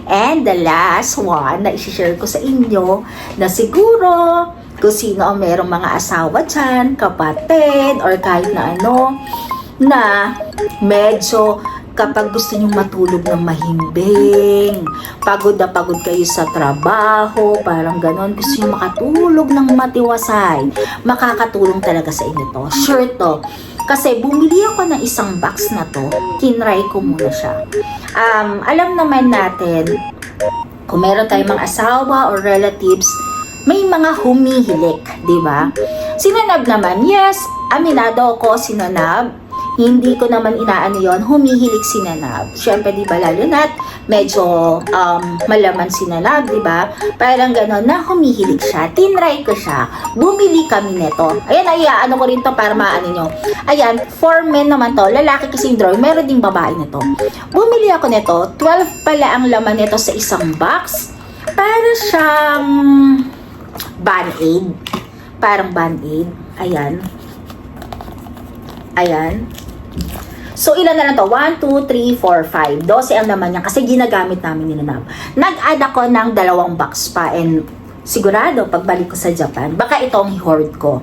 And the last one na i-share ko sa inyo na siguro kung sino ang merong mga asawa dyan, kapatid, or kahit na ano, na medyo kapag gusto nyong matulog ng mahimbing, pagod na pagod kayo sa trabaho, parang ganon, gusto nyo makatulog ng matiwasay, makakatulong talaga sa inyo to. Sure to. Kasi bumili ako ng isang box na to, kinry ko muna siya. Alam naman natin, kung meron tayong mga asawa or relatives, may mga humihilik, di ba? Sinanab naman, yes, aminado ako, sinanab. Hindi ko naman inaano yon, humihilik sinanab. Siyempre, di ba, lalo na't medyo malaman sinanab, di ba? Parang gano'n na humihilik siya. Tinry ko siya. Bumili kami nito. Ayan, ano ko rin to para maano nyo. Ayan, for men naman to. Lalaki kasi yung drawing. Meron ding babae nito. Bumili ako nito. 12 pala ang laman nito sa isang box. Para siyang Band-Aid. Parang Band-Aid. Ayan. Ayan. So, ilan na lang to? 1, 2, 3, 4, 5. 12 ang naman niya kasi ginagamit namin ni Nanab. Nag-add ako ng 2 box pa and sigurado, pagbalik ko sa Japan, baka itong i-hoard ko.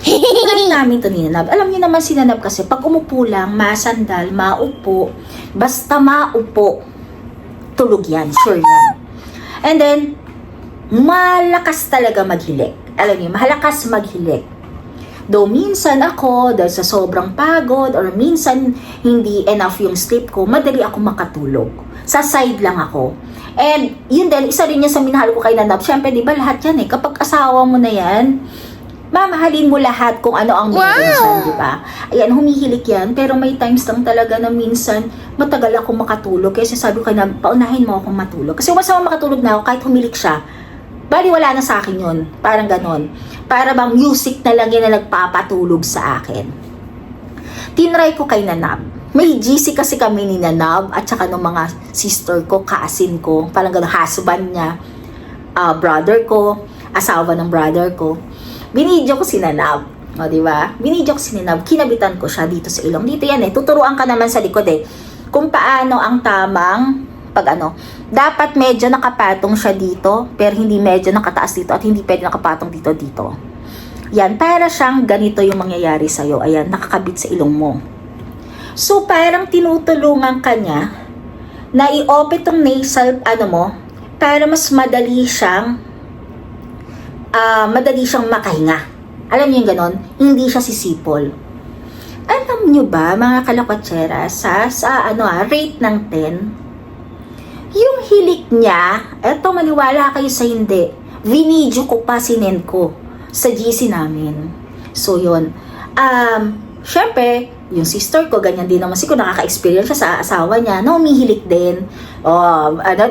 Try namin to ni Nanab. Alam niyo naman si Nanab kasi pag umupo lang, masandal, maupo, basta maupo, tulog yan, sure yan. And then, malakas talaga maghilik. Alam niyo, malakas maghilik. Though minsan ako, dahil sa sobrang pagod, or minsan hindi enough yung sleep ko, madali ako makatulog. Sa side lang ako. And yun din, isa rin niya sa minahal ko kay Nanab. Siyempre, di ba lahat yan eh. Kapag asawa mo na yan, mamahalin mo lahat kung ano ang meron dyan, di ba? Ayan, humihilik yan. Pero may times lang talaga na minsan matagal ako makatulog. Kasi sabi ko kay Nanab, paunahin mo akong matulog. Kasi once ako makatulog na ako, kahit humilik siya, bali wala na sa akin yun. Parang ganon. Para bang music na lang yan na nagpapatulog sa akin. Tinry ko kay Nanab. May GC kasi kami ni Nanab at saka ng mga sister ko, kaasin ko, parang ganon, husband niya, brother ko, asawa ng brother ko. Binidyo ko si Nanab. O, diba? Binidyo ko si Nanab. Kinabitan ko siya dito sa ilong. Dito yan eh. Tuturuan ka naman sa likod eh. Kung paano ang tamang dapat medyo nakapatong siya dito, pero hindi medyo nakataas dito at hindi pwede nakapatong dito. Yan, para siyang ganito yung mangyayari sa'yo. Ayan, nakakabit sa ilong mo. So, parang tinutulungan ka niya na i-open tong nasal, mo, para mas madali siyang makahinga. Alam niyo yung ganon? Hindi siya sisipol. Alam niyo ba, mga kalakwatsera, sa rate ng 10, yung hilik niya, eto maniwala kayo sa hindi, vinidyo ko pa, sinend ko sa GC namin. So yun, syempre, yung sister ko, ganyan din naman siguro, nakaka-experience siya sa asawa niya, na humihilik din.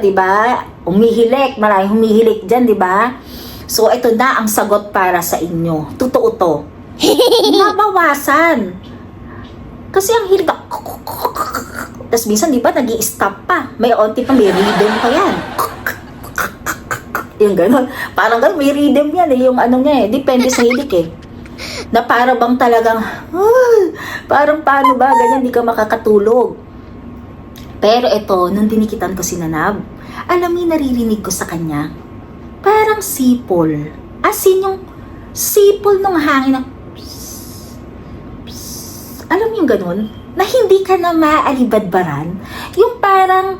Diba? Humihilik, maraming humihilik dyan, diba? So ito na ang sagot para sa inyo. Totoo to. Nabawasan. Kasi ang hilik, tapos minsan, di ba, nag-i-stop pa. May onti pa, may rhythm pa yan. Yung gano'n. Parang gano'n, may rhythm yan eh. Yung ano nga eh. Depende sa hilik eh. na para bang talagang, parang paano ba, ganyan, di ka makakatulog. Pero ito, nung dinikitan ko si Nanab, alam mo yung naririnig ko sa kanya, parang sipol. As in, yung sipol ng hangin na, alam mo yung ganun, na hindi ka na maalibadbaran. Yung parang,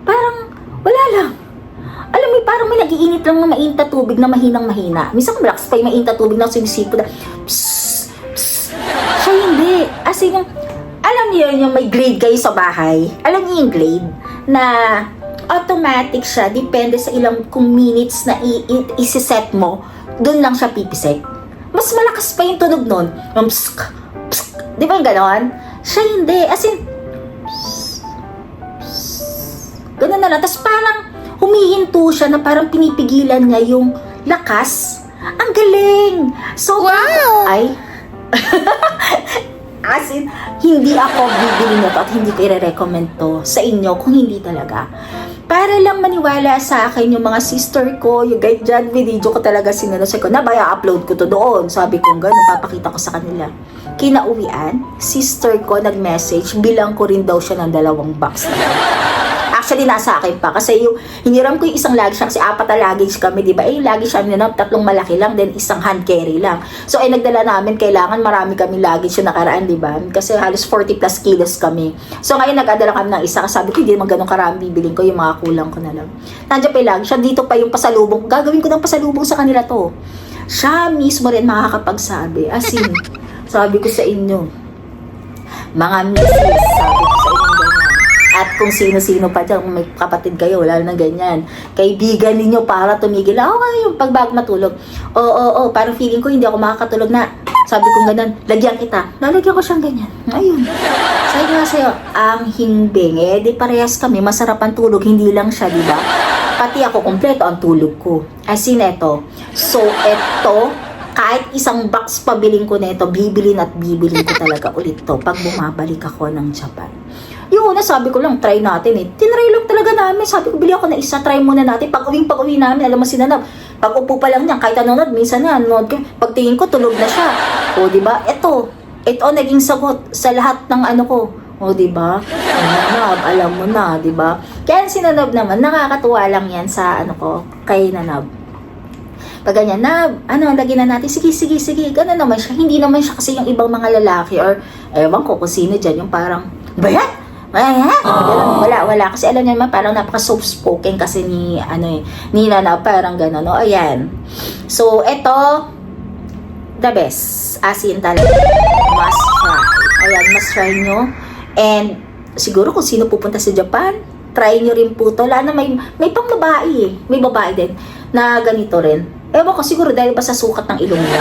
parang, wala lang. Alam mo, parang may nag-iinit lang na mainit na tubig na mahinang-mahina. Minsan malakas pa yung mainit na tubig na sinisipo na, psst, psst. Siya hindi. As in, alam niyo yun, yung may glade kayo sa bahay. Alam niyo yung glade? Na automatic siya, depende sa ilang kung minutes na isi-set mo, dun lang siya pipisek. Mas malakas pa yung tunog nun. Yung psk, psk. Di ba yung ganon? Siya hindi. As in, psk, psk. Ganon na lang. Tapos parang, humihinto siya na parang pinipigilan niya yung lakas. Ang galing! So, Wow! ay, as in, hindi ako bibili nito at hindi ko i-recommend to sa inyo kung hindi talaga. Para lang maniwala sa akin yung mga sister ko, yung guide dyan, video ko talaga sinanose ko, nabaya upload ko to doon. Sabi ko, gano'n, papakita ko sa kanila. Kinauwian, sister ko nag-message, bilang ko rin daw siya ng 2 box. Actually, nasa akin pa. Kasi yung, hiniram ko yung isang luggage siya, kasi 4 na luggage kami, di ba? Eh, yung luggage siya, 3 malaki lang, then isang hand carry lang. So, ay nagdala namin, kailangan marami kami luggage yung nakaraan, di ba? Kasi halos 40 plus kilos kami. So, ngayon, nag-adala kami ng isa. Sabi ko, hindi naman ganun karami bibiling ko, yung mga kulang ko na lang. Nandiyan pa yung luggage siya, dito pa yung pasalubong. Gagawin ko ng pasalubong sa kanila to. Siya mismo rin makakapagsabi. As in, sabi ko sa inyo, mga misis, sabi ko sa inyo, at kung sino-sino pa dyan, kung may kapatid kayo, wala na ganyan. Kaibigan ninyo para tumigil. Yung pagbago matulog. Oo, parang feeling ko hindi ako makakatulog na. Sabi ko ganun, lagyan kita. Lalagyan ko siyang ganyan. Ayun. Sabi ko nga sa'yo, ang himbing, di parehas kami, masarap ang tulog, hindi lang siya, di ba? Pati ako, kompleto ang tulog ko. As in, eto. So, eto, kahit isang box pabiling ko nito, bibilin at bibilin ko talaga ulit to pag bumabalik ako ng Japan. Yung una, sabi ko lang, try natin eh. Tinry lang talaga namin. Sabi ko, bili ako na isa, try muna natin. Pag-uwi namin, alam mo sinanap. Pag upo pa lang niyan, kahit nanonood, minsan na, nanonood ko. Pagtingin ko, tulog na siya. O, diba? Ito, naging sagot sa lahat ng ano ko. O, diba? Nanab, alam mo na, diba? Kaya si Nanab naman, nakakatuwa lang yan sa ano ko, kay Nanab. Pag ganyan, lagyan na natin, sige, gano'n naman siya. Hindi naman siya kasi yung ibang mga lalaki or, ewan ko kung sino dyan, yung parang, ba yan? Wala. Kasi alam niyo naman, parang napaka-soft-spoken kasi ni Nana, parang gano'n, no? Ayan. So, eto, the best. As in talaga. Must try. Ayan, must try nyo. And, siguro kung sino pupunta sa Japan, try nyo rin po to. Lalo na may pang babae eh. May babae din na ganito rin. Ewan ko, siguro dahil ba sa sukat ng ilong mo.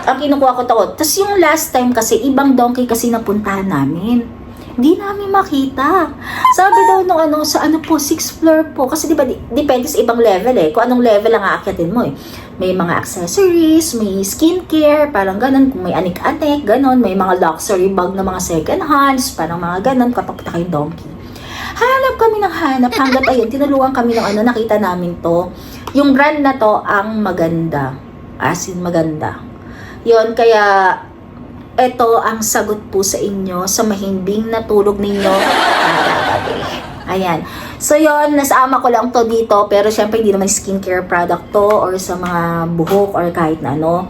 Ang kinukuha ko to. Tapos yung last time kasi, ibang donkey kasi napuntahan namin. Di namin makita. Sabi daw nung sa 6th floor po. Kasi diba, depende sa ibang level eh. Kung anong level ang aakyatin mo eh. May mga accessories, may skincare, parang ganon. Kung may anik-anik, ganon. May mga luxury bag na mga second hands, parang mga ganon. Kapag kayong donkey. Hanap kami ng hanap. Hanggat ayun, tinulungan kami ng nakita namin to. Yung brand na to, ang maganda. As in, maganda. Yun, kaya ito ang sagot po sa inyo sa mahimbing na tulog ninyo kada gabi. Ayan. So yon, nasama ko lang to dito, pero syempre hindi naman skincare product to or sa mga buhok or kahit na ano.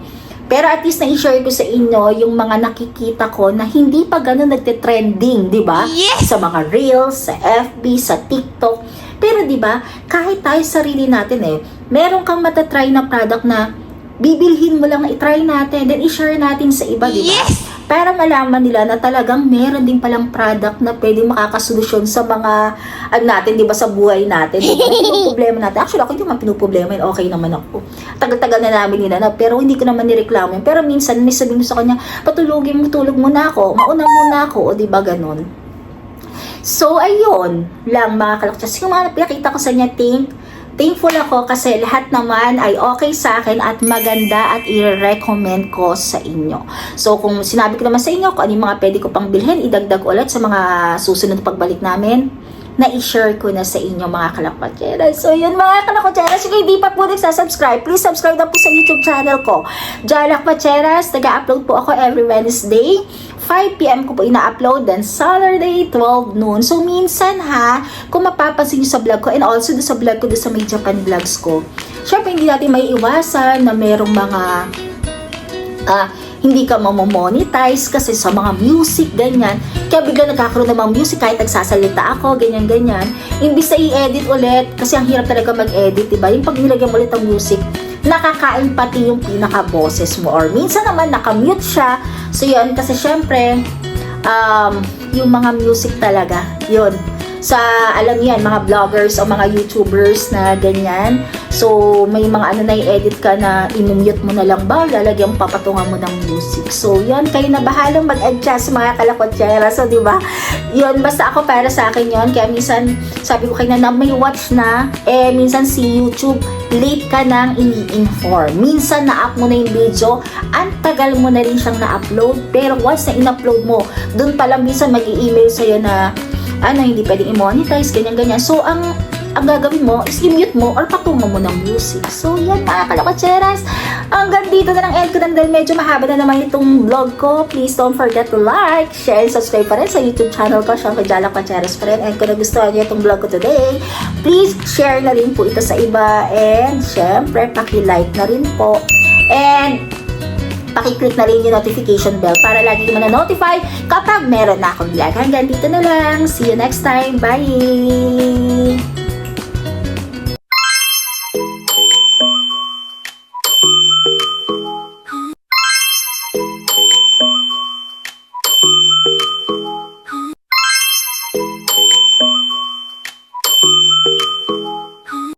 Pero at least na-share ko sa inyo yung mga nakikita ko na hindi pa ganun nagte-trending, di ba? Yes! Sa mga Reels, sa FB, sa TikTok. Pero di ba, kahit tayo sarili natin meron kang matatry na product na bibilhin mo lang na i-try natin, then i-share natin sa iba, di ba? Yes! Para malaman nila na talagang meron din palang product na pwedeng makakasolusyon sa mga natin, di ba, sa buhay natin, di ba? Yung problema natin. Actually, ako hindi naman pinuproblema yun. Okay naman ako. Tagal-tagal na namin nila pero hindi ko naman nireklamo yun. Pero minsan, sabihin mo sa kanya, patulogin mo, tulog muna ako, mauna muna ako, o di ba, ganun. So, ayun lang mga kalakchas. Yung mga pinakita ko sa niya, thankful ako kasi lahat naman ay okay sa akin at maganda at i-recommend ko sa inyo. So, kung sinabi ko naman sa inyo kung ano yung mga pwede ko pang bilhin, idagdag ulit sa mga susunod na pagbalik namin, na-share ko na sa inyo mga kalakwatsera. So yun mga kalakwatsera, kung hindi pa po nagsasubscribe, please subscribe na po sa YouTube channel ko. Jalakwatsera, nag-upload po ako every Wednesday. 5 p.m. ko po ina-upload, then Saturday 12 noon. So minsan ha, kung mapapansin nyo sa vlog ko, and also sa vlog ko sa May Japan vlogs ko, syempre hindi natin may iwasan na merong mga hindi ka mamomonetize kasi sa mga music, ganyan. Kaya bigla nagkakaroon ng mga music kahit nagsasalita ako, ganyan-ganyan. Imbis na i-edit ulit, kasi ang hirap talaga mag-edit, diba? Yung pag nilagyan mo ulit ang music, nakakain pati yung pinaka-boses mo. Or minsan naman, nakamute siya. So yun, kasi syempre, yung mga music talaga, yun. Sa, alam niyo yan, mga vloggers o mga YouTubers na ganyan. So, may mga ano na i-edit ka na i-mute mo na lang ba, lalagyan mo, papatungan mo ng music. So, yun, kayo na bahalang mag-adjust mga kalakwatsera. So, di ba? Yun, basta ako para sa akin yun. Kaya minsan, sabi ko kayo na may watch na, minsan si YouTube, late ka nang ini-inform. Minsan na-up mo na yung video, ang tagal mo na rin siyang na-upload. Pero once na in-upload mo, dun pala minsan mag-i-email sa'yo na hindi pwedeng i-monetize, ganyan-ganyan. So, ang gagawin mo is i-mute mo or patungo mo ng music. So, yan mga kalakwatsyeras. Hanggang dito na lang end ko na dahil medyo mahaba na naman itong vlog ko. Please don't forget to like, share, and subscribe pa rin sa YouTube channel ko. Siyempre, Jalakwatsyeras pa rin. And kung nagustuhan niyo itong vlog ko today, please share na rin po ito sa iba. And syempre, paki-like na rin po. And paki-click na rin yung notification bell para lagi mo na-notify kapag meron na akong vlog. Hanggang dito na lang. See you next time. Bye!